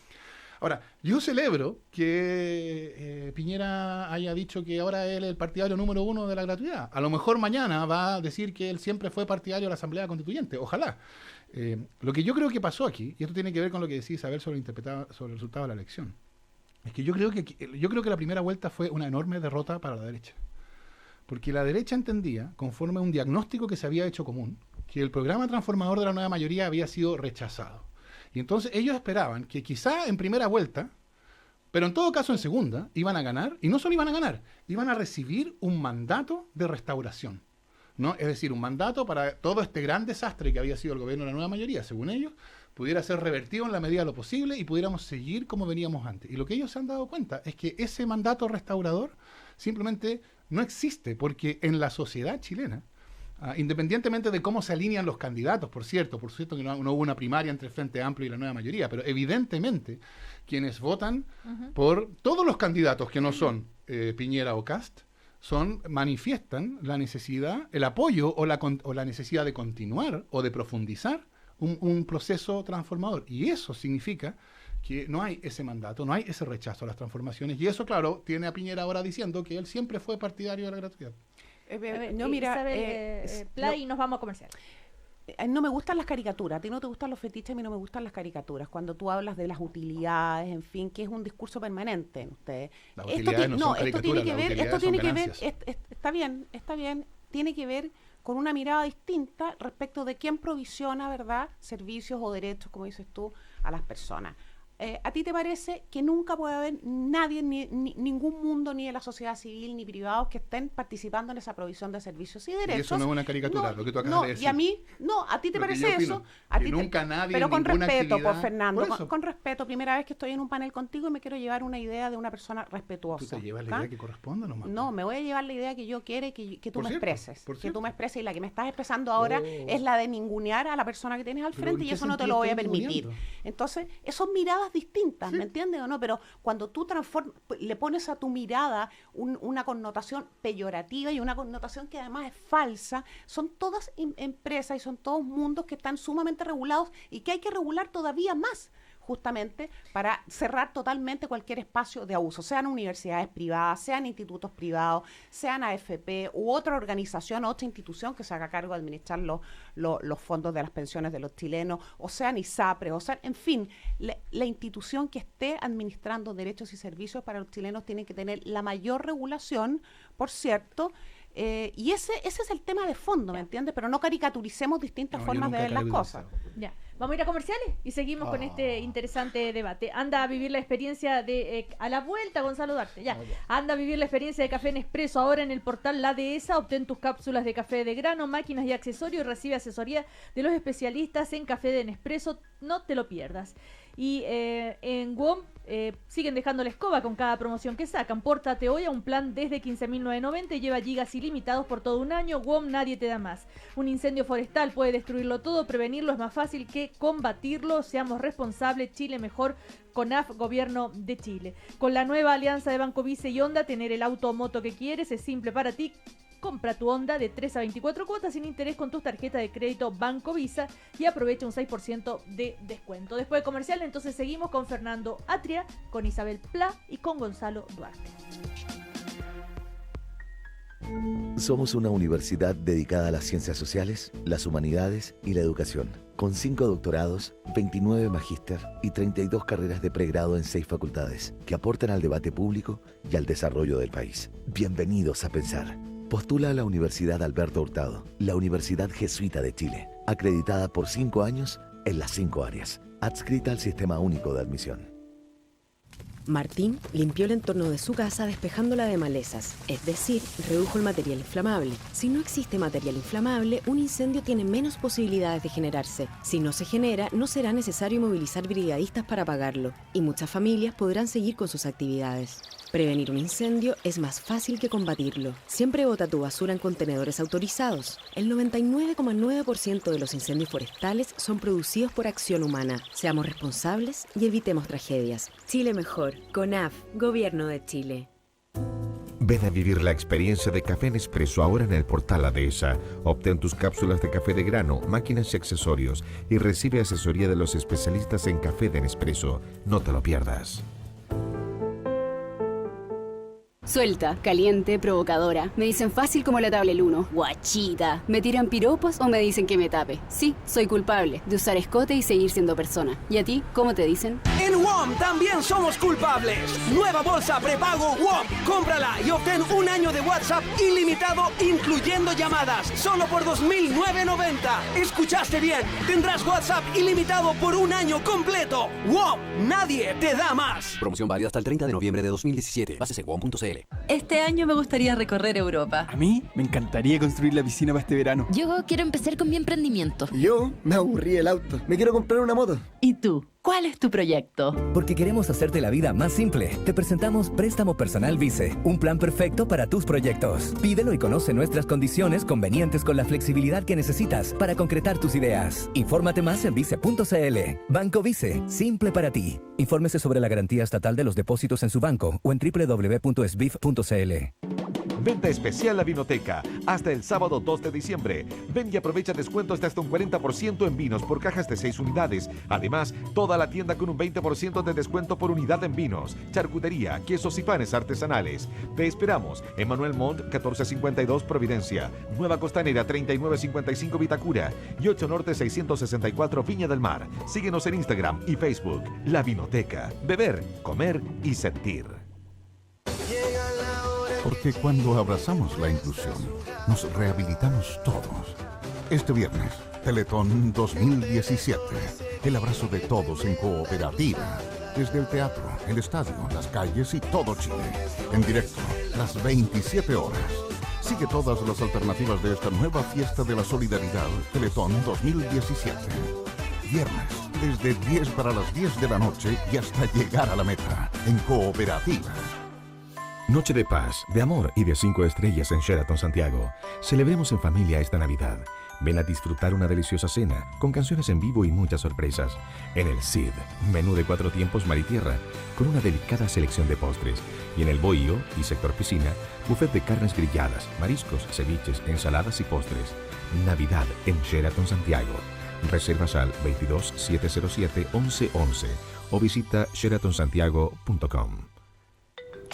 Ahora, yo celebro que Piñera haya dicho que ahora él es el partidario número 1 de la gratuidad. A lo mejor mañana va a decir que él siempre fue partidario de la Asamblea Constituyente. Ojalá. Lo que yo creo que pasó aquí, y esto tiene que ver con lo que decía Isabel sobre el resultado de la elección, es que yo creo que la primera vuelta fue una enorme derrota para la derecha. Porque la derecha entendía, conforme a un diagnóstico que se había hecho común, que el programa transformador de la nueva mayoría había sido rechazado. Y entonces ellos esperaban que quizá en primera vuelta, pero en todo caso en segunda, iban a ganar, y no solo iban a ganar, iban a recibir un mandato de restauración, ¿no? Es decir, un mandato para todo este gran desastre que había sido el gobierno de la nueva mayoría, según ellos, pudiera ser revertido en la medida de lo posible y pudiéramos seguir como veníamos antes. Y lo que ellos se han dado cuenta es que ese mandato restaurador simplemente no existe, porque en la sociedad chilena, independientemente de cómo se alinean los candidatos, por cierto que no hubo una primaria entre el Frente Amplio y la Nueva Mayoría, pero evidentemente quienes votan por todos los candidatos que no son Piñera o Kast, manifiestan la necesidad, el apoyo o la necesidad de continuar o de profundizar un proceso transformador. Y eso significa que no hay ese mandato, no hay ese rechazo a las transformaciones. Y eso, claro, tiene a Piñera ahora diciendo que él siempre fue partidario de la gratuidad. No, mira, Play, y nos vamos a comercial. No me gustan las caricaturas, a ti no te gustan los fetiches, a mí no me gustan las caricaturas. Cuando tú hablas de las utilidades, en fin, que es un discurso permanente en ustedes. Las utilidades no son caricaturas, esto tiene que ver, está bien, tiene que ver con una mirada distinta respecto de quién provisiona, ¿verdad?, servicios o derechos, como dices tú, a las personas. ¿A ti te parece que nunca puede haber nadie, ningún mundo, ni de la sociedad civil, ni privados, que estén participando en esa provisión de servicios y derechos? Y eso no es una caricatura, lo que tú acabas de decir. Y a mí, ¿a ti te parece eso? Nunca nadie, pero con respeto, actividad, por Fernando, con respeto, primera vez que estoy en un panel contigo y me quiero llevar una idea de una persona respetuosa. ¿Tú te llevas la idea que corresponda nomás? No, me voy a llevar la idea que yo quiero y que tú me expreses. Que tú me expreses, y la que me estás expresando ahora es la de ningunear a la persona que tienes al frente, y eso no te lo voy a permitir. Entonces, son miradas distintas, ¿me entiendes o no? Pero cuando tú le pones a tu mirada una connotación peyorativa y una connotación que además es falsa, son todas empresas y son todos mundos que están sumamente regulados y que hay que regular todavía más, justamente para cerrar totalmente cualquier espacio de abuso, sean universidades privadas, sean institutos privados, sean AFP u otra organización, otra institución que se haga cargo de administrar los fondos de las pensiones de los chilenos, o sean ISAPRE, o sea, en fin, la institución que esté administrando derechos y servicios para los chilenos tiene que tener la mayor regulación, por cierto. Y ese es el tema de fondo, ¿me entiendes? Pero no caricaturicemos distintas formas de ver las cosas. Ya. Vamos a ir a comerciales y seguimos con este interesante debate. Anda a vivir la experiencia de a la vuelta, Gonzalo Duarte. Ya. Anda a vivir la experiencia de café Nespresso ahora en el portal La Dehesa. Obtén tus cápsulas de café de grano, máquinas y accesorios, y recibe asesoría de los especialistas en café de Nespresso. No te lo pierdas. Y en WOM siguen dejando la escoba con cada promoción que sacan. Pórtate hoy a un plan desde 15.990 y lleva gigas ilimitados por todo un año. WOM, nadie te da más. Un incendio forestal puede destruirlo todo, prevenirlo es más fácil que combatirlo. Seamos responsables, Chile mejor. CONAF, Gobierno de Chile. Con la nueva alianza de Banco Vice y Honda, tener el auto o moto que quieres es simple para ti. Compra tu Honda de 3 a 24 cuotas sin interés con tus tarjetas de crédito Banco Visa y aprovecha un 6% de descuento. Después de comercial, entonces seguimos con Fernando Atria, con Isabel Pla y con Gonzalo Duarte. Somos una universidad dedicada a las ciencias sociales, las humanidades y la educación, con 5 doctorados, 29 magíster y 32 carreras de pregrado en 6 facultades, que aportan al debate público y al desarrollo del país. Bienvenidos a Pensar. Postula a la Universidad Alberto Hurtado, la Universidad Jesuita de Chile, acreditada por 5 años en las 5 áreas, adscrita al Sistema Único de Admisión. Martín limpió el entorno de su casa despejándola de malezas, es decir, redujo el material inflamable. Si no existe material inflamable, un incendio tiene menos posibilidades de generarse. Si no se genera, no será necesario movilizar brigadistas para apagarlo, y muchas familias podrán seguir con sus actividades. Prevenir un incendio es más fácil que combatirlo. Siempre bota tu basura en contenedores autorizados. El 99,9% de los incendios forestales son producidos por acción humana. Seamos responsables y evitemos tragedias. Chile mejor. CONAF, Gobierno de Chile. Ven a vivir la experiencia de café Nespresso ahora en el portal La Dehesa. Obtén tus cápsulas de café de grano, máquinas y accesorios y recibe asesoría de los especialistas en café de Nespresso. No te lo pierdas. Suelta, caliente, provocadora. Me dicen fácil como la tabla el 1. Guachita. Me tiran piropos o me dicen que me tape. Sí, soy culpable de usar escote y seguir siendo persona. ¿Y a ti, cómo te dicen? En WOM WOM también somos culpables. Nueva bolsa prepago WOM. Cómprala y obtén un año de WhatsApp ilimitado, incluyendo llamadas, solo por $2,990. ¿Escuchaste bien? Tendrás WhatsApp ilimitado por un año completo. WOM, nadie te da más. Promoción válida hasta el 30 de noviembre de 2017. Bases en WOM.cl. Este año me gustaría recorrer Europa. A mí me encantaría construir la piscina para este verano. Yo quiero empezar con mi emprendimiento. Yo me aburrí el auto. Me quiero comprar una moto. ¿Y tú? ¿Cuál es tu proyecto? Porque queremos hacerte la vida más simple. Te presentamos Préstamo Personal Vice, un plan perfecto para tus proyectos. Pídelo y conoce nuestras condiciones convenientes con la flexibilidad que necesitas para concretar tus ideas. Infórmate más en vice.cl. Banco Vice, simple para ti. Infórmese sobre la garantía estatal de los depósitos en su banco o en www.sbif.cl. Venta especial La Vinoteca, hasta el sábado 2 de diciembre. Ven y aprovecha descuentos de hasta un 40% en vinos por cajas de 6 unidades. Además, toda la tienda con un 20% de descuento por unidad en vinos, charcutería, quesos y panes artesanales. Te esperamos en Manuel Montt, 1452 Providencia, Nueva Costanera 3955 Vitacura y 8 Norte 664 Viña del Mar. Síguenos en Instagram y Facebook. La Vinoteca. Beber, comer y sentir. Porque cuando abrazamos la inclusión, nos rehabilitamos todos. Este viernes, Teletón 2017. El abrazo de todos en cooperativa. Desde el teatro, el estadio, las calles y todo Chile. En directo, las 27 horas. Sigue todas las alternativas de esta nueva fiesta de la solidaridad, Teletón 2017. Viernes, desde 10 para las 10 de la noche y hasta llegar a la meta, en cooperativa. Noche de paz, de amor y de 5 estrellas en Sheraton Santiago. Celebremos en familia esta Navidad. Ven a disfrutar una deliciosa cena, con canciones en vivo y muchas sorpresas. En el CID, menú de 4 tiempos mar y tierra, con una delicada selección de postres. Y en el Bohío y sector piscina, buffet de carnes grilladas, mariscos, ceviches, ensaladas y postres. Navidad en Sheraton Santiago. Reservas al 22-707-1111 o visita sheratonsantiago.com.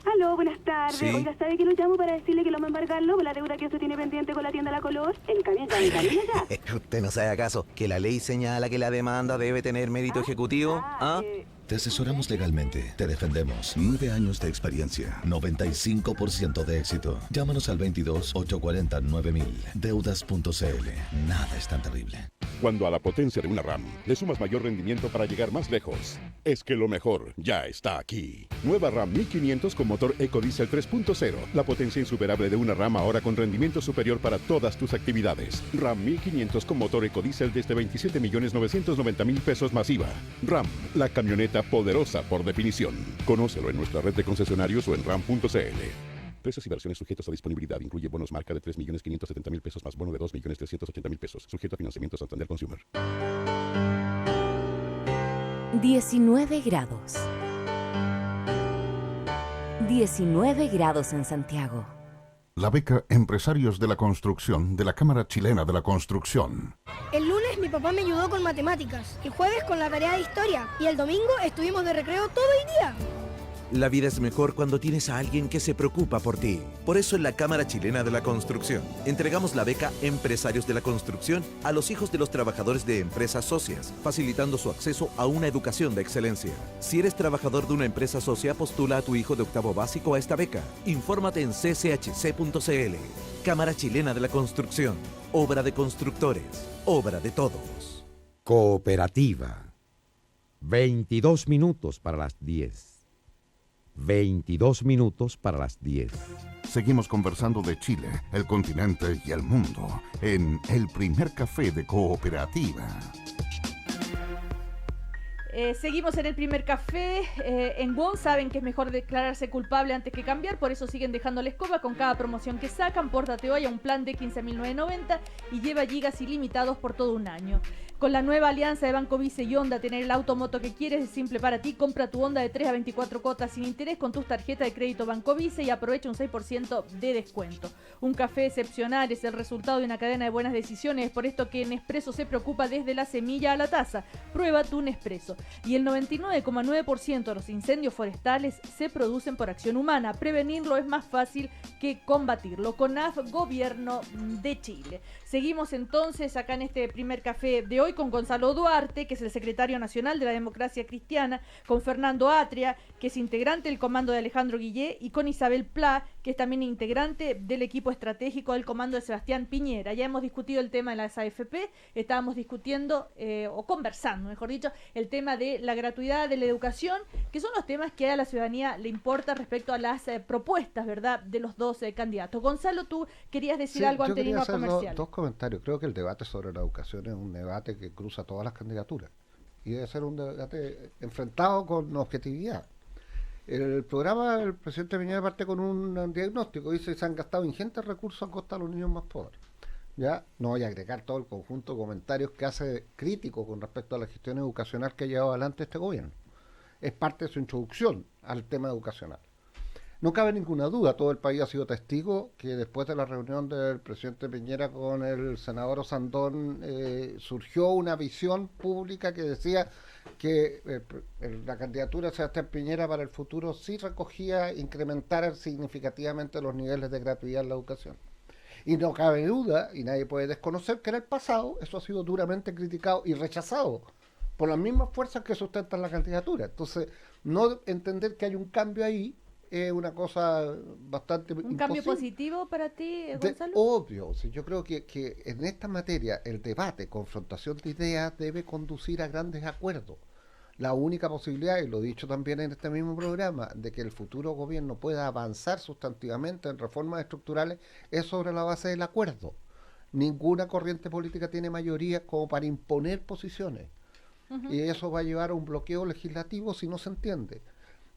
Aló, buenas tardes. Sí. Oiga, ¿sabe que lo llamo para decirle que lo vamos a embargarlo por la deuda que usted tiene pendiente con la tienda La Color? En camino ya. ¿Usted no sabe acaso que la ley señala que la demanda debe tener mérito ejecutivo? ¿Ah? Te asesoramos legalmente, te defendemos. 9 años de experiencia, 95% de éxito. Llámanos al 22-840-9000. Deudas.cl. Nada es tan terrible. Cuando a la potencia de una RAM le sumas mayor rendimiento para llegar más lejos, es que lo mejor ya está aquí. Nueva RAM 1500 con motor EcoDiesel 3.0. La potencia insuperable de una RAM ahora con rendimiento superior para todas tus actividades. RAM 1500 con motor EcoDiesel desde 27.990.000 pesos masiva. RAM, la camioneta poderosa por definición. Conócelo en nuestra red de concesionarios o en ram.cl. Precios y versiones sujetos a disponibilidad. Incluye bonos marca de 3.570.000 pesos más bono de 2.380.000 pesos. Sujeto a financiamiento Santander Consumer. 19 grados. 19 grados en Santiago. La beca Empresarios de la Construcción de la Cámara Chilena de la Construcción. El lunes mi papá me ayudó con matemáticas, el jueves con la tarea de historia y el domingo estuvimos de recreo todo el día. La vida es mejor cuando tienes a alguien que se preocupa por ti. Por eso en la Cámara Chilena de la Construcción entregamos la beca Empresarios de la Construcción a los hijos de los trabajadores de empresas socias, facilitando su acceso a una educación de excelencia. Si eres trabajador de una empresa socia, postula a tu hijo de octavo básico a esta beca. Infórmate en cchc.cl. Cámara Chilena de la Construcción. Obra de constructores. Obra de todos. Cooperativa. 22 minutos para las 10. 22 minutos para las 10. Seguimos conversando de Chile, el continente y el mundo en el primer café de cooperativa. Seguimos en el primer café. En WOM saben que es mejor declararse culpable antes que cambiar, por eso siguen dejando la escoba con cada promoción que sacan. Pórtate hoy a un plan de 15.990 y lleva gigas ilimitados por todo un año. Con la nueva alianza de Banco Vice y Honda, tener el automoto que quieres es simple para ti. Compra tu Honda de 3 a 24 cuotas sin interés con tus tarjetas de crédito Banco Vice y aprovecha un 6% de descuento. Un café excepcional es el resultado de una cadena de buenas decisiones. Es por esto que Nespresso se preocupa desde la semilla a la taza. Prueba tu Nespresso. y el 99,9% de los incendios forestales se producen por acción humana. Prevenirlo es más fácil que combatirlo. CONAF, Gobierno de Chile. Seguimos entonces acá en este primer café de hoy con Gonzalo Duarte, que es el secretario nacional de la Democracia Cristiana, con Fernando Atria, que es integrante del comando de Alejandro Guillé, y con Isabel Pla, que es también integrante del equipo estratégico del comando de Sebastián Piñera. Ya hemos discutido el tema de las AFP, estábamos discutiendo, o conversando, mejor dicho, el tema de la gratuidad de la educación, que son los temas que a la ciudadanía le importa respecto a las propuestas, ¿verdad?, de los dos candidatos. Gonzalo, tú querías decir algo antes de irnos a comercial. Dos comentarios. Creo que el debate sobre la educación es un debate que cruza todas las candidaturas y debe ser un debate enfrentado con objetividad. El programa del presidente Piñera parte con un diagnóstico, dice que se han gastado ingentes recursos a costa de los niños más pobres. Ya no voy a agregar todo el conjunto de comentarios que hace crítico con respecto a la gestión educacional que ha llevado adelante este gobierno. Es parte de su introducción al tema educacional. No cabe ninguna duda, todo el país ha sido testigo que después de la reunión del presidente Piñera con el senador Osandón surgió una visión pública que decía que la candidatura de Sebastián Piñera para el futuro sí recogía incrementar significativamente los niveles de gratuidad en la educación. Y no cabe duda, y nadie puede desconocer, que en el pasado eso ha sido duramente criticado y rechazado por las mismas fuerzas que sustentan la candidatura. Entonces, no entender que hay un cambio ahí es una cosa bastante imposible. ¿Un cambio positivo para ti, Gonzalo? Obvio. Sí, yo creo que en esta materia el debate, confrontación de ideas debe conducir a grandes acuerdos. La única posibilidad, y lo he dicho también en este mismo programa, de que el futuro gobierno pueda avanzar sustantivamente en reformas estructurales es sobre la base del acuerdo. Ninguna corriente política tiene mayoría como para imponer posiciones. Y eso va a llevar a un bloqueo legislativo si no se entiende.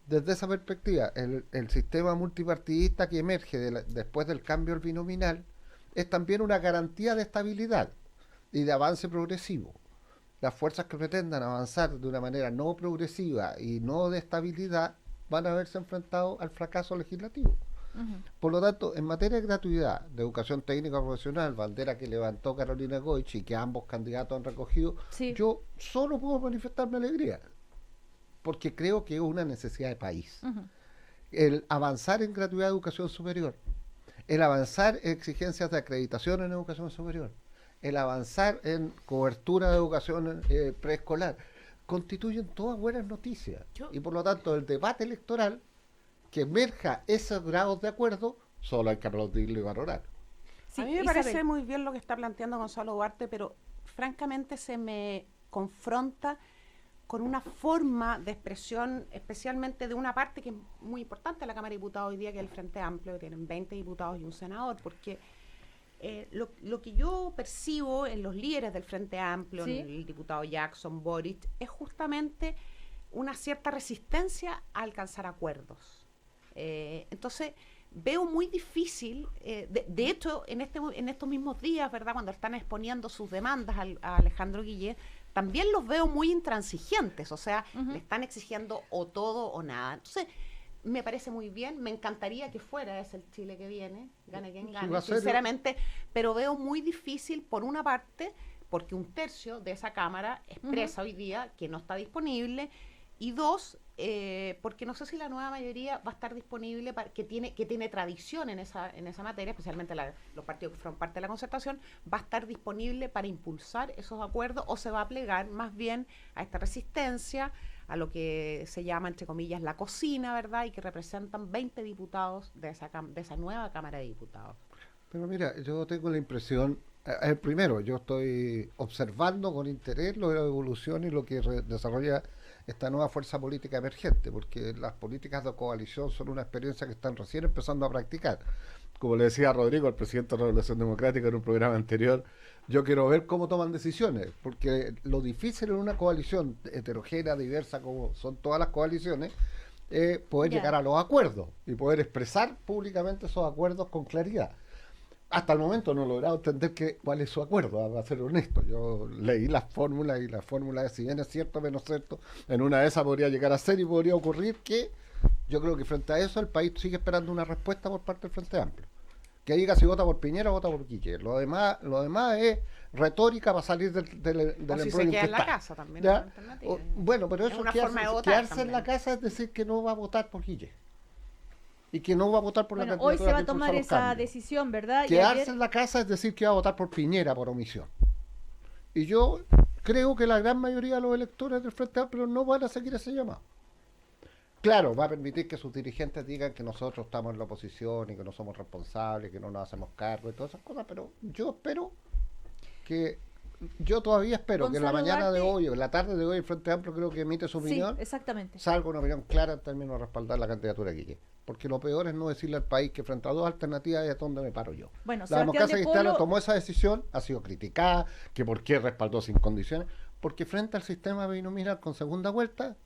Desde esa perspectiva, el sistema multipartidista que emerge después del cambio al binominal es también una garantía de estabilidad y de avance progresivo. Las fuerzas que pretendan avanzar de una manera no progresiva y no de estabilidad van a verse enfrentados al fracaso legislativo. Por lo tanto, en materia de gratuidad, de educación técnica profesional, bandera que levantó Carolina Goich y que ambos candidatos han recogido, yo solo puedo manifestarme alegría, porque creo que es una necesidad de país. El avanzar en gratuidad de educación superior, el avanzar en exigencias de acreditación en educación superior, el avanzar en cobertura de educación preescolar, constituyen todas buenas noticias. Y por lo tanto, el debate electoral que emerja esos grados de acuerdo, solo hay que aplaudirlo y valorar. A mí me parece muy bien lo que está planteando Gonzalo Duarte, pero francamente se me confronta con una forma de expresión, especialmente de una parte que es muy importante en la Cámara de Diputados hoy día, que es el Frente Amplio, que tienen 20 diputados y un senador, porque lo que yo percibo en los líderes del Frente Amplio, en el diputado Jackson, Boric, es justamente una cierta resistencia a alcanzar acuerdos. Entonces, veo muy difícil, de hecho, en estos mismos días, ¿verdad?, cuando están exponiendo sus demandas a Alejandro Guillé, también los veo muy intransigentes, o sea, le están exigiendo o todo o nada. Entonces, me parece muy bien, me encantaría que fuera ese el Chile que viene, gane quien gane, sinceramente, pero veo muy difícil, por una parte, porque un tercio de esa Cámara expresa hoy día que no está disponible, y dos, porque no sé si la nueva mayoría va a estar disponible, que tiene tradición en esa materia, especialmente los partidos que fueron parte de la concertación, va a estar disponible para impulsar esos acuerdos, o se va a plegar más bien a esta resistencia, a lo que se llama, entre comillas, la cocina, ¿verdad?, y que representan 20 diputados de esa nueva Cámara de Diputados. Pero mira, yo tengo la impresión, primero, yo estoy observando con interés la evolución y lo que desarrolla esta nueva fuerza política emergente, porque las políticas de coalición son una experiencia que están recién empezando a practicar. Como le decía Rodrigo, el presidente de la Revolución Democrática, en un programa anterior, yo quiero ver cómo toman decisiones, porque lo difícil en una coalición heterogénea, diversa, como son todas las coaliciones, es poder llegar a los acuerdos y poder expresar públicamente esos acuerdos con claridad. Hasta el momento no he logrado entender cuál es su acuerdo, a ser honesto. Yo leí las fórmulas y la fórmula de si bien es cierto o menos cierto, en una de esas podría llegar a ser y podría ocurrir que yo creo que frente a eso el país sigue esperando una respuesta por parte del Frente Amplio. Que diga si vota por Piñera o vota por Guille. Lo demás es retórica para salir del o si se queda en la casa también. Bueno, pero eso quedarse en la casa es decir que no va a votar por Guille. Y que no va a votar por la candidatura. Hoy se va a tomar esa decisión, ¿verdad? Quedarse en la casa es decir que va a votar por Piñera por omisión. Y yo creo que la gran mayoría de los electores del Frente Amplio no van a seguir ese llamado. Claro, va a permitir que sus dirigentes digan que nosotros estamos en la oposición y que no somos responsables, que no nos hacemos cargo y todas esas cosas, pero yo todavía espero Gonzalo que en la mañana Duarte, de hoy o en la tarde de hoy el Frente Amplio creo que emite su opinión. Sí, exactamente. Salga una opinión clara en términos de respaldar la candidatura de Guille. Porque lo peor es no decirle al país que frente a dos alternativas es donde me paro yo. Bueno, la democracia cristiana tomó esa decisión, ha sido criticada, que por qué respaldó sin condiciones, porque frente al sistema binominal con segunda vuelta,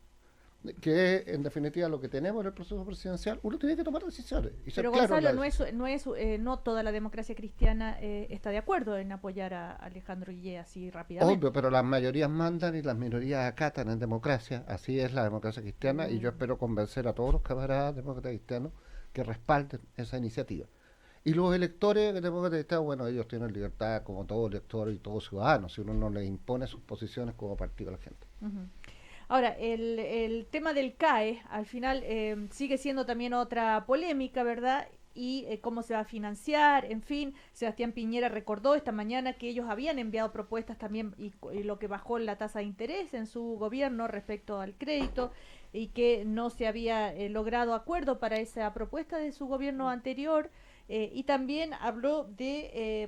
que es en definitiva lo que tenemos en el proceso presidencial, uno tiene que tomar decisiones. Y pero ser claro Gonzalo, no toda la democracia cristiana está de acuerdo en apoyar a Alejandro Guille así rápidamente. Obvio, pero las mayorías mandan y las minorías acatan en democracia. Así es la democracia cristiana y yo espero convencer a todos los camaradas demócratas cristianos que respalden esa iniciativa. Y los electores demócratas cristianos, bueno, ellos tienen libertad como todo elector y todo ciudadano, si uno no les impone sus posiciones como partido a la gente. Ahora, el tema del CAE, al final, sigue siendo también otra polémica, ¿verdad? Y cómo se va a financiar, en fin. Sebastián Piñera recordó esta mañana que ellos habían enviado propuestas también y lo que bajó la tasa de interés en su gobierno respecto al crédito y que no se había logrado acuerdo para esa propuesta de su gobierno anterior. Y también habló de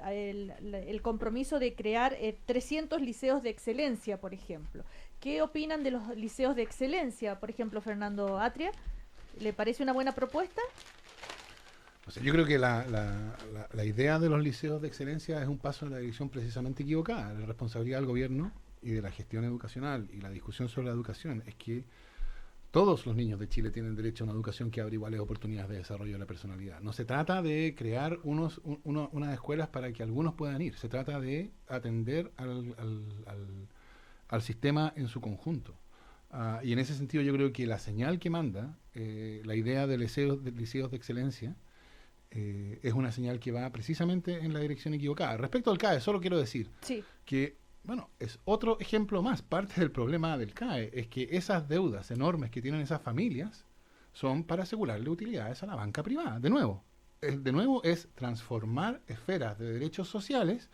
el compromiso de crear 300 liceos de excelencia, por ejemplo. ¿Qué opinan de los liceos de excelencia? Por ejemplo, Fernando Atria, ¿le parece una buena propuesta? O sea, yo creo que la idea de los liceos de excelencia es un paso en la dirección precisamente equivocada. La responsabilidad del gobierno y de la gestión educacional y la discusión sobre la educación es que todos los niños de Chile tienen derecho a una educación que abre iguales oportunidades de desarrollo de la personalidad. No se trata de crear unas escuelas para que algunos puedan ir. Se trata de atender al sistema en su conjunto. Y en ese sentido yo creo que la señal que manda la idea de liceos de excelencia es una señal que va precisamente en la dirección equivocada. Respecto al CAE, solo quiero decir que bueno, es otro ejemplo más. Parte del problema del CAE es que esas deudas enormes que tienen esas familias son para asegurarle utilidades a la banca privada. De nuevo es transformar esferas de derechos sociales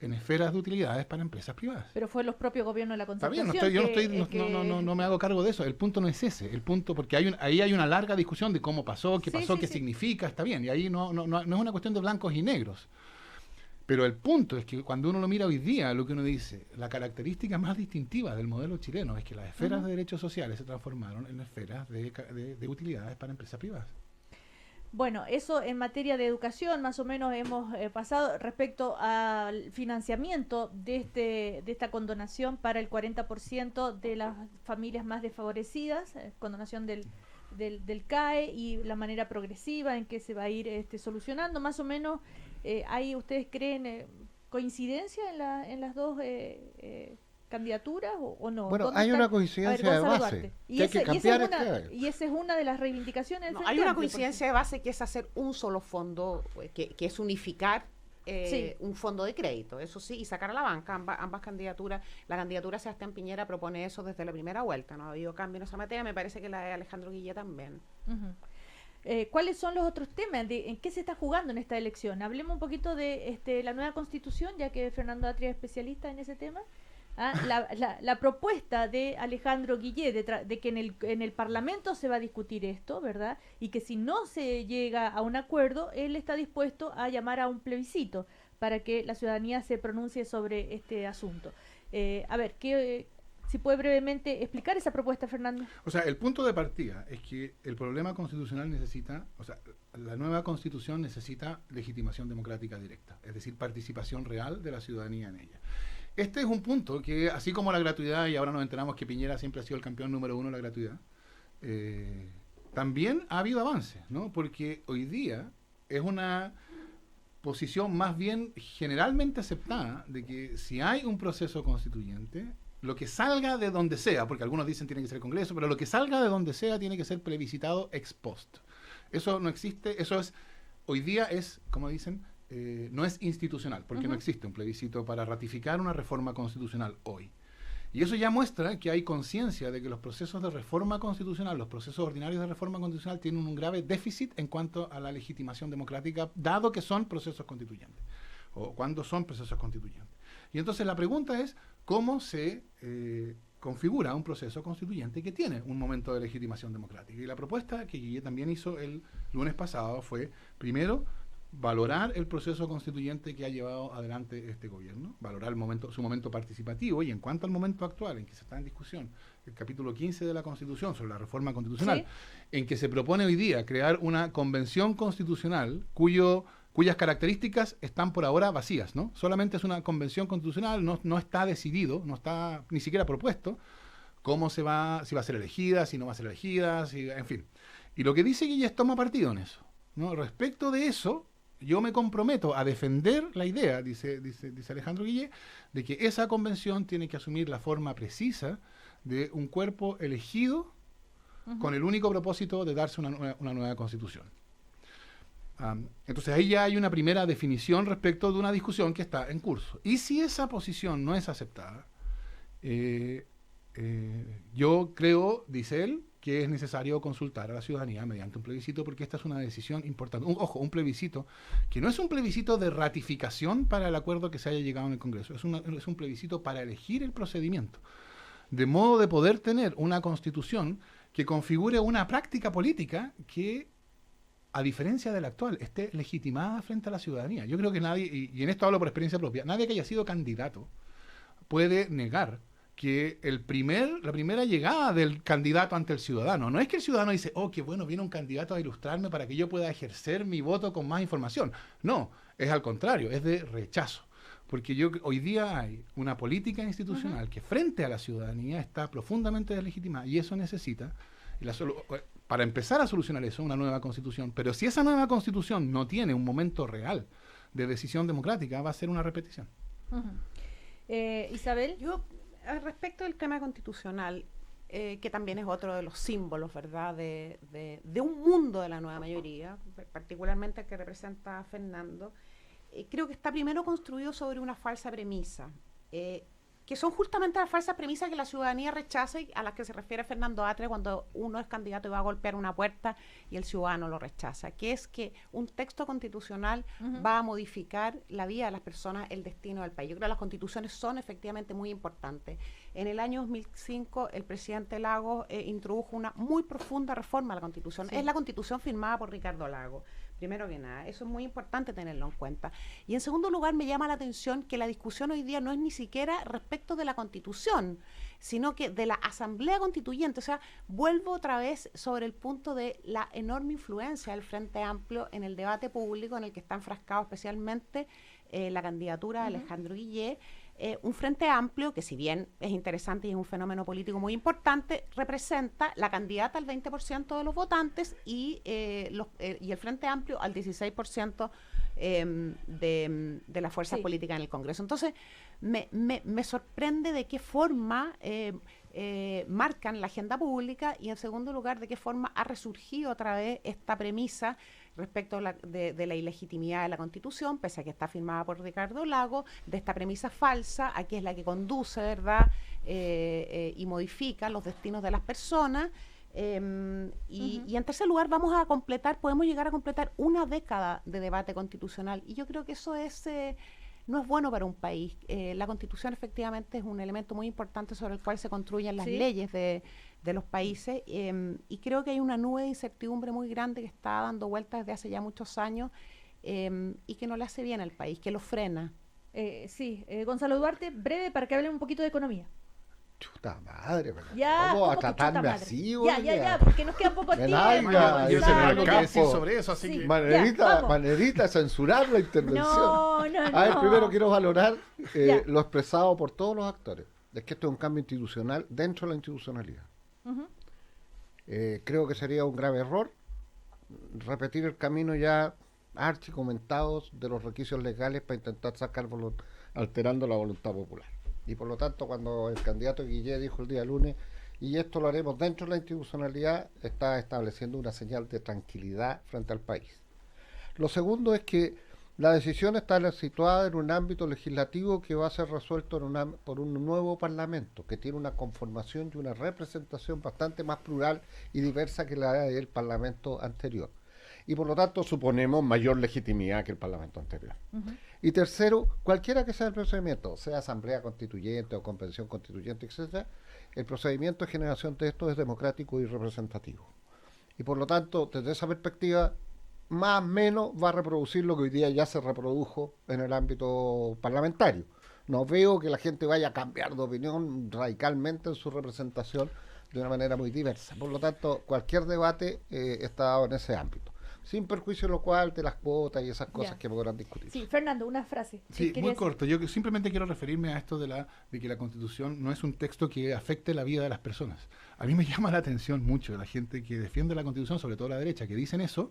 en esferas de utilidades para empresas privadas. Pero fue los propios gobiernos de la Concertación. Está bien, no me hago cargo de eso. El punto no es ese. El punto, porque ahí hay una larga discusión de cómo pasó, qué pasó, qué significa, está bien. Y ahí no es una cuestión de blancos y negros. Pero el punto es que cuando uno lo mira hoy día, lo que uno dice, la característica más distintiva del modelo chileno es que las esferas de derechos sociales se transformaron en esferas de utilidades para empresas privadas. Bueno, eso en materia de educación más o menos hemos pasado respecto al financiamiento de esta condonación para el 40% de las familias más desfavorecidas, condonación del CAE y la manera progresiva en que se va a ir solucionando. Más o menos, ¿ahí ustedes creen coincidencia en las dos candidaturas o no? Bueno, hay una coincidencia de base. Y esa es una de las reivindicaciones. Hay una coincidencia de base que es hacer un solo fondo, que es unificar un fondo de crédito, eso sí, y sacar a la banca ambas candidaturas. La candidatura de Sebastián Piñera propone eso desde la primera vuelta, no ha habido cambio en esa materia, me parece que la de Alejandro Guille también. ¿Cuáles son los otros temas? ¿En qué se está jugando en esta elección? Hablemos un poquito de la nueva Constitución, ya que Fernando Atria es especialista en ese tema. La propuesta de Alejandro Guille de que en el Parlamento se va a discutir esto, ¿verdad? Y que si no se llega a un acuerdo, él está dispuesto a llamar a un plebiscito para que la ciudadanía se pronuncie sobre este asunto. A ver, si puede brevemente explicar esa propuesta, Fernando. O sea, el punto de partida es que el problema constitucional la nueva Constitución necesita legitimación democrática directa, es decir, participación real de la ciudadanía en ella. Este es un punto que, así como la gratuidad, y ahora nos enteramos que Piñera siempre ha sido el campeón número 1 de la gratuidad, también ha habido avances, ¿no? Porque hoy día es una posición más bien generalmente aceptada de que si hay un proceso constituyente, lo que salga de donde sea, porque algunos dicen tiene que ser el Congreso, pero lo que salga de donde sea tiene que ser plebiscitado ex post. Eso no existe, eso es hoy día es, como dicen, no es institucional, porque no existe un plebiscito para ratificar una reforma constitucional hoy. Y eso ya muestra que hay conciencia de que los procesos de reforma constitucional, los procesos ordinarios de reforma constitucional tienen un grave déficit en cuanto a la legitimación democrática, dado que son procesos constituyentes, o cuando son procesos constituyentes. Y entonces la pregunta es, ¿cómo se configura un proceso constituyente que tiene un momento de legitimación democrática? Y la propuesta que Guille también hizo el lunes pasado fue, primero, valorar el proceso constituyente que ha llevado adelante este gobierno, valorar su momento participativo, y en cuanto al momento actual en que se está en discusión el capítulo 15 de la Constitución sobre la reforma constitucional, en que se propone hoy día crear una convención constitucional cuyas características están por ahora vacías, ¿no? Solamente es una convención constitucional, no está decidido, no está ni siquiera propuesto cómo si va a ser elegida, si no va a ser elegida, en fin. Y lo que dice Guille toma partido en eso, ¿no? Respecto de eso, yo me comprometo a defender la idea, dice Alejandro Guille, de que esa convención tiene que asumir la forma precisa de un cuerpo elegido con el único propósito de darse una nueva constitución. Entonces ahí ya hay una primera definición respecto de una discusión que está en curso. Y si esa posición no es aceptada, yo creo, dice él, que es necesario consultar a la ciudadanía mediante un plebiscito, porque esta es una decisión importante. Un plebiscito que no es un plebiscito de ratificación para el acuerdo que se haya llegado en el Congreso, es un plebiscito para elegir el procedimiento, de modo de poder tener una constitución que configure una práctica política que, a diferencia de la actual, esté legitimada frente a la ciudadanía. Yo creo que nadie, y en esto hablo por experiencia propia, nadie que haya sido candidato puede negar que la primera llegada del candidato ante el ciudadano, no es que el ciudadano dice, oh, qué bueno, viene un candidato a ilustrarme para que yo pueda ejercer mi voto con más información. No, es al contrario, es de rechazo. Porque hoy día hay una política institucional que frente a la ciudadanía está profundamente deslegitimada, y eso necesita, para empezar a solucionar eso, una nueva constitución. Pero si esa nueva constitución no tiene un momento real de decisión democrática, va a ser una repetición. Isabel, respecto del tema constitucional, que también es otro de los símbolos, ¿verdad?, de un mundo de la nueva mayoría, particularmente el que representa a Fernando, creo que está primero construido sobre una falsa premisa, que son justamente las falsas premisas que la ciudadanía rechaza y a las que se refiere Fernando Atria cuando uno es candidato y va a golpear una puerta y el ciudadano lo rechaza, que es que un texto constitucional va a modificar la vida de las personas, el destino del país. Yo creo que las constituciones son efectivamente muy importantes. En el año 2005 el presidente Lagos introdujo una muy profunda reforma a la Constitución. Es la Constitución firmada por Ricardo Lagos. Primero que nada, eso es muy importante tenerlo en cuenta. Y en segundo lugar, me llama la atención que la discusión hoy día no es ni siquiera respecto de la Constitución, sino que de la Asamblea Constituyente. O sea, vuelvo otra vez sobre el punto de la enorme influencia del Frente Amplio en el debate público en el que está enfrascado especialmente la candidatura de Alejandro Guille. Un Frente Amplio que, si bien es interesante y es un fenómeno político muy importante, representa la candidata al 20% de los votantes y el Frente Amplio al 16% de las fuerzas políticas en el Congreso. Entonces, me sorprende de qué forma marcan la agenda pública y, en segundo lugar, de qué forma ha resurgido otra vez esta premisa respecto de la ilegitimidad de la Constitución, pese a que está firmada por Ricardo Lagos, de esta premisa falsa, aquí es la que conduce, ¿verdad?, y modifica los destinos de las personas. Y en tercer lugar, podemos llegar a completar una década de debate constitucional, y yo creo que eso no es bueno para un país. La Constitución efectivamente es un elemento muy importante sobre el cual se construyen las leyes de los países, y creo que hay una nube de incertidumbre muy grande que está dando vueltas desde hace ya muchos años, y que no le hace bien al país, que lo frena. Gonzalo Duarte, breve para que hablen un poquito de economía. Chuta madre, pero ya, ¿cómo a tratarme así, güey? Ya, porque nos queda poco tiempo. Yo tengo algo que decir sobre eso, así que... Manerita, censurar la intervención. No. A ver, primero quiero valorar lo expresado por todos los actores. Es que esto es un cambio institucional dentro de la institucionalidad. Creo que sería un grave error repetir el camino ya archicomentados de los requisitos legales para intentar alterando la voluntad popular. Y por lo tanto, cuando el candidato Guille dijo el día lunes, y esto lo haremos dentro de la institucionalidad, está estableciendo una señal de tranquilidad frente al país. Lo segundo es que la decisión está situada en un ámbito legislativo que va a ser resuelto por un nuevo Parlamento, que tiene una conformación y una representación bastante más plural y diversa que la del Parlamento anterior. Y por lo tanto suponemos mayor legitimidad que el Parlamento anterior. Y tercero, cualquiera que sea el procedimiento, sea asamblea constituyente o convención constituyente, etcétera, el procedimiento de generación de esto es democrático y representativo. Y por lo tanto, desde esa perspectiva, más o menos va a reproducir lo que hoy día ya se reprodujo en el ámbito parlamentario. No veo que la gente vaya a cambiar de opinión radicalmente en su representación de una manera muy diversa. Por lo tanto, cualquier debate está dado en ese ámbito. Sin perjuicio de lo cual de las cuotas y esas cosas que podrán discutir. Sí, Fernando, una frase. Sí, muy corto. Yo simplemente quiero referirme a esto de que la Constitución no es un texto que afecte la vida de las personas. A mí me llama la atención mucho la gente que defiende la Constitución, sobre todo la derecha, que dicen eso,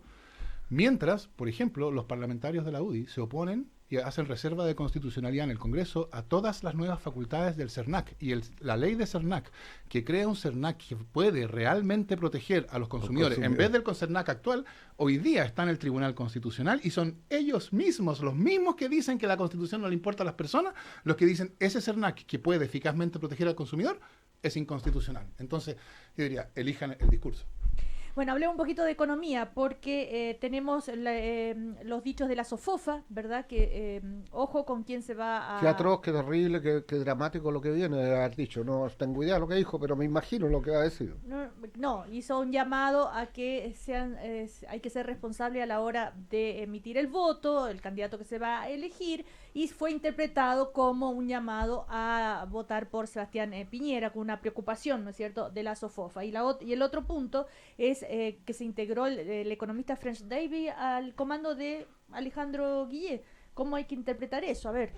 mientras, por ejemplo, los parlamentarios de la UDI se oponen y hacen reserva de constitucionalidad en el Congreso a todas las nuevas facultades del CERNAC. Y la ley de CERNAC, que crea un CERNAC que puede realmente proteger a los consumidores, en vez del CERNAC actual, hoy día está en el Tribunal Constitucional y son ellos mismos, los mismos que dicen que la Constitución no le importa a las personas, los que dicen ese CERNAC que puede eficazmente proteger al consumidor es inconstitucional. Entonces, yo diría, elijan el discurso. Bueno, hablé un poquito de economía porque tenemos los dichos de la SOFOFA, ¿verdad? Que ojo con quién se va a... Qué atroz, qué terrible, qué dramático lo que viene de haber dicho. No tengo idea de lo que dijo, pero me imagino lo que va a decir. No, hizo un llamado a que hay que ser responsable a la hora de emitir el voto, el candidato que se va a elegir, y fue interpretado como un llamado a votar por Sebastián Piñera, con una preocupación, ¿no es cierto?, de la SOFOFA. Y el otro punto es que se integró el economista French Davy al comando de Alejandro Guillet. ¿Cómo hay que interpretar eso? A ver.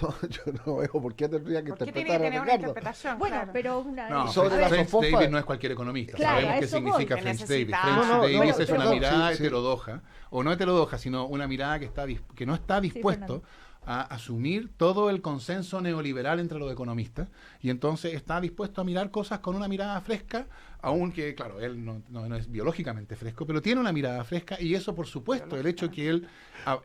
No, yo no veo por qué tendría que interpretar tiene que tener una interpretación. Bueno, claro. Pero una... No, sobre la French SOFOFA, Davis no es cualquier economista. Claro, Sabemos qué significa French Davis. French Davis es una mirada heterodoxa, o no heterodoxa, sino una mirada que no está dispuesto a asumir todo el consenso neoliberal entre los economistas, y entonces está dispuesto a mirar cosas con una mirada fresca, aunque, claro, él no es biológicamente fresco, pero tiene una mirada fresca, y eso, por supuesto, el hecho que él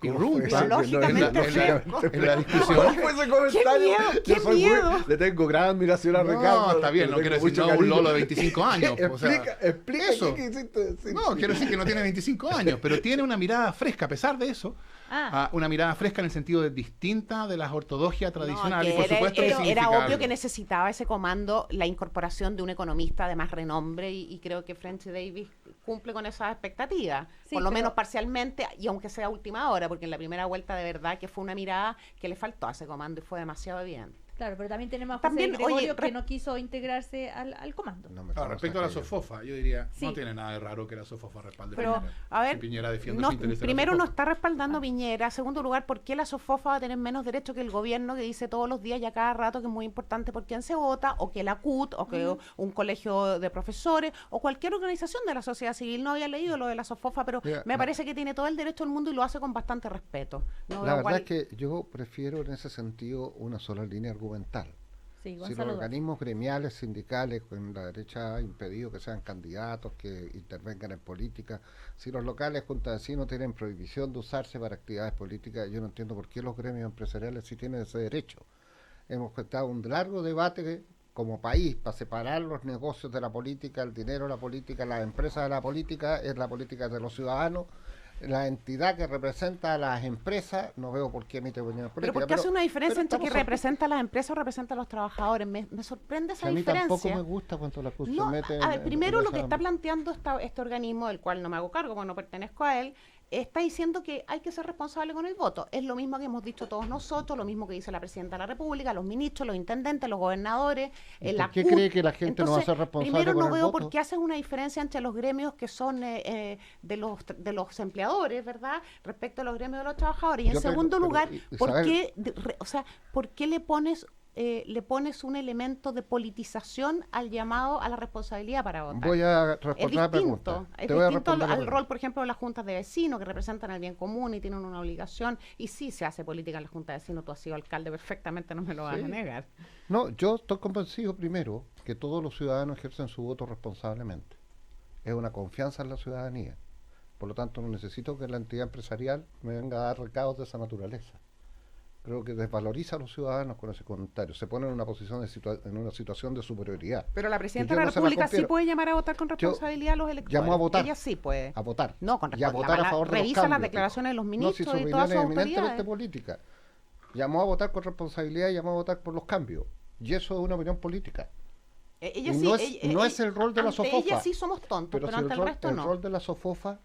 irrumpa en la discusión. ¿Cómo fue ese comentario? ¡Qué miedo! Le tengo gran admiración a Ricardo. No, está bien, no quiero decir un Lolo de 25 años. Explica eso. ¿Qué quisiste decir? No, quiero decir que no tiene 25 años, pero tiene una mirada fresca, a pesar de eso. Una mirada fresca en el sentido de distinta de las ortodoxias tradicionales. No, y por supuesto era obvio que necesitaba ese comando la incorporación de un economista de más renombre, y creo que French Davis cumple con esas expectativas, por lo menos parcialmente, y aunque sea a última hora, porque en la primera vuelta de verdad que fue una mirada que le faltó a ese comando y fue demasiado evidente. Claro, pero también tenemos a José Gregorio, que no quiso integrarse al comando. Respecto a la SOFOFA, yo diría, no tiene nada de raro que la SOFOFA respalde pero, Piñera. A ver, si Piñera defiende su interés. Primero, no está respaldando a Piñera. Segundo lugar, ¿por qué la SOFOFA va a tener menos derecho que el gobierno, que dice todos los días y a cada rato que es muy importante por quién se vota, o que la CUT, o que un colegio de profesores, o cualquier organización de la sociedad civil? No había leído lo de la SOFOFA, pero me parece que tiene todo el derecho del mundo y lo hace con bastante respeto. La verdad es que yo prefiero en ese sentido una sola línea argumental. Sí, si los organismos gremiales, sindicales, con la derecha ha impedido que sean candidatos, que intervengan en política, si los locales junto a vecinos tienen prohibición de usarse para actividades políticas, yo no entiendo por qué los gremios empresariales sí tienen ese derecho. Hemos estado un largo debate como país para separar los negocios de la política, el dinero de la política, las empresas de la política, es la política de los ciudadanos. La entidad que representa a las empresas, no veo por qué emite opiniones políticas. Pero ¿por qué hace una diferencia entre que representa a las empresas o representa a los trabajadores? Me sorprende esa diferencia. A mí tampoco me gusta cuando la CUT se mete primero lo que está planteando este organismo, del cual no me hago cargo porque no pertenezco a él, está diciendo que hay que ser responsable con el voto. Es lo mismo que hemos dicho todos nosotros, lo mismo que dice la Presidenta de la República, los ministros, los intendentes, los gobernadores, la CUT. ¿Por qué cree que la gente no va a ser responsable con el voto? Primero, no veo por qué haces una diferencia entre los gremios que son de los empleadores, ¿verdad?, respecto a los gremios de los trabajadores. Y en segundo lugar, ¿por qué le pones un elemento de politización al llamado a la responsabilidad para votar? Voy a responder la pregunta. Es distinto al rol, por ejemplo, de las juntas de vecinos, que representan el bien común y tienen una obligación. Y sí se hace política en la junta de vecinos. Tú has sido alcalde perfectamente, no me lo vas a negar. No, yo estoy convencido, primero, que todos los ciudadanos ejercen su voto responsablemente. Es una confianza en la ciudadanía. Por lo tanto, no necesito que la entidad empresarial me venga a dar recados de esa naturaleza. Creo que desvaloriza a los ciudadanos con ese comentario. Se pone en una posición en una situación de superioridad. Pero la Presidenta de la República sí puede llamar a votar con responsabilidad a los electores. Llamó a votar. Ella sí puede. A votar. No, con y a votar a favor de los revisa cambios, las declaraciones de los ministros no, si y todas sus eminentemente autoridades. política. Llamó a votar con responsabilidad y llamó a votar por los cambios. Y eso es una opinión política. Ella no es el rol de la SOFOFA. Ella sí somos tontos, pero ante el resto no. El rol de la SOFOFA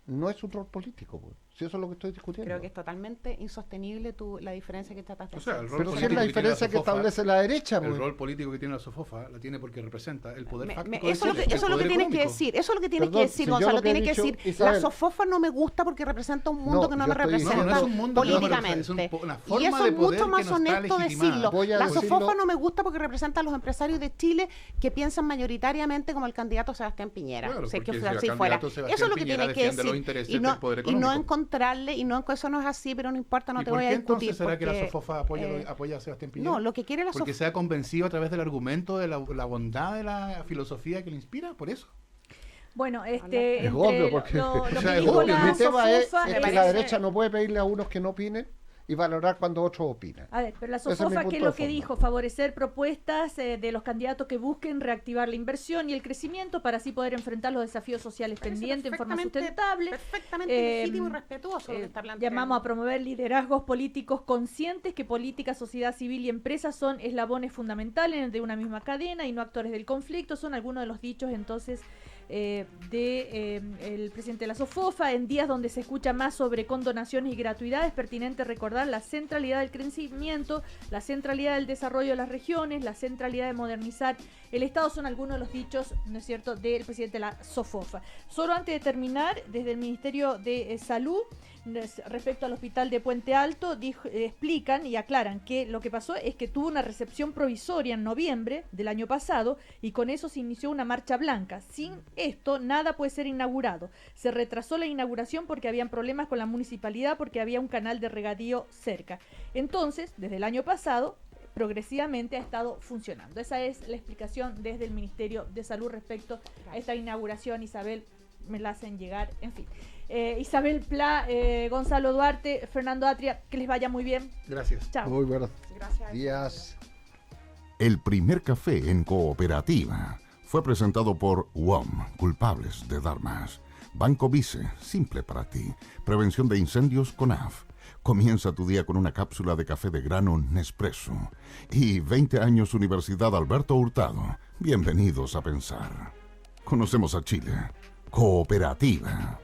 no es un rol político, pues. Si eso es lo que estoy discutiendo. Creo que es totalmente insostenible la diferencia que trataste de hacer. Pero si es la diferencia que establece la derecha. El rol político que tiene la SOFOFA la tiene porque representa el poder fáctico. Eso es lo que tienes que decir. Eso es lo que tienes que decir, Gonzalo. Tienes que decir, la SOFOFA no me gusta porque representa un mundo que no me representa políticamente. Y eso es mucho más honesto decirlo. La SOFOFA no me gusta porque representa a los empresarios de Chile que piensan mayoritariamente como el candidato Sebastián Piñera. Claro, que así fuera. Eso es lo que tienes que decir. Y no encontrarle, eso no es así, pero no importa, no te voy a discutir. ¿Entonces será que la SOFOFA apoya a Sebastián Piñera? No, lo que quiere la SOFOFA... Porque se ha convencido a través del argumento de la bondad de la filosofía que le inspira, por eso. Bueno, es obvio, porque mi tema es que la derecha no puede pedirle a unos que no opinen y valorar cuando otros opinan. A ver, pero la SOFOFA, ¿qué es lo que dijo? Favorecer propuestas de los candidatos que busquen reactivar la inversión y el crecimiento para así poder enfrentar los desafíos sociales pendientes en forma sustentable. Perfectamente legítimo y respetuoso lo que está planteando. Llamamos a promover liderazgos políticos conscientes que política, sociedad civil y empresas son eslabones fundamentales de una misma cadena y no actores del conflicto. Son algunos de los dichos entonces el presidente de la SOFOFA. En días donde se escucha más sobre condonaciones y gratuidades, es pertinente recordar la centralidad del crecimiento, la centralidad del desarrollo de las regiones, la centralidad de modernizar el Estado. Son algunos de los dichos, ¿no es cierto?, del presidente de la SOFOFA. Solo antes de terminar, desde el Ministerio de Salud, respecto al hospital de Puente Alto, explican y aclaran que lo que pasó es que tuvo una recepción provisoria en noviembre del año pasado y con eso se inició una marcha blanca. Sin esto, nada puede ser inaugurado. Se retrasó la inauguración porque habían problemas con la municipalidad, porque había un canal de regadío cerca. Entonces, desde el año pasado, progresivamente ha estado funcionando. Esa es la explicación desde el Ministerio de Salud respecto a esta inauguración. Isabel, me la hacen llegar, en fin. Isabel Pla, Gonzalo Duarte, Fernando Atria, que les vaya muy bien. Gracias. Chao. Muy buenos días. El primer café en cooperativa fue presentado por WOM, culpables de dar más. Banco Vice, simple para ti. Prevención de incendios con AF. Comienza tu día con una cápsula de café de grano Nespresso. Y 20 años Universidad Alberto Hurtado. Bienvenidos a pensar. Conocemos a Chile. Cooperativa.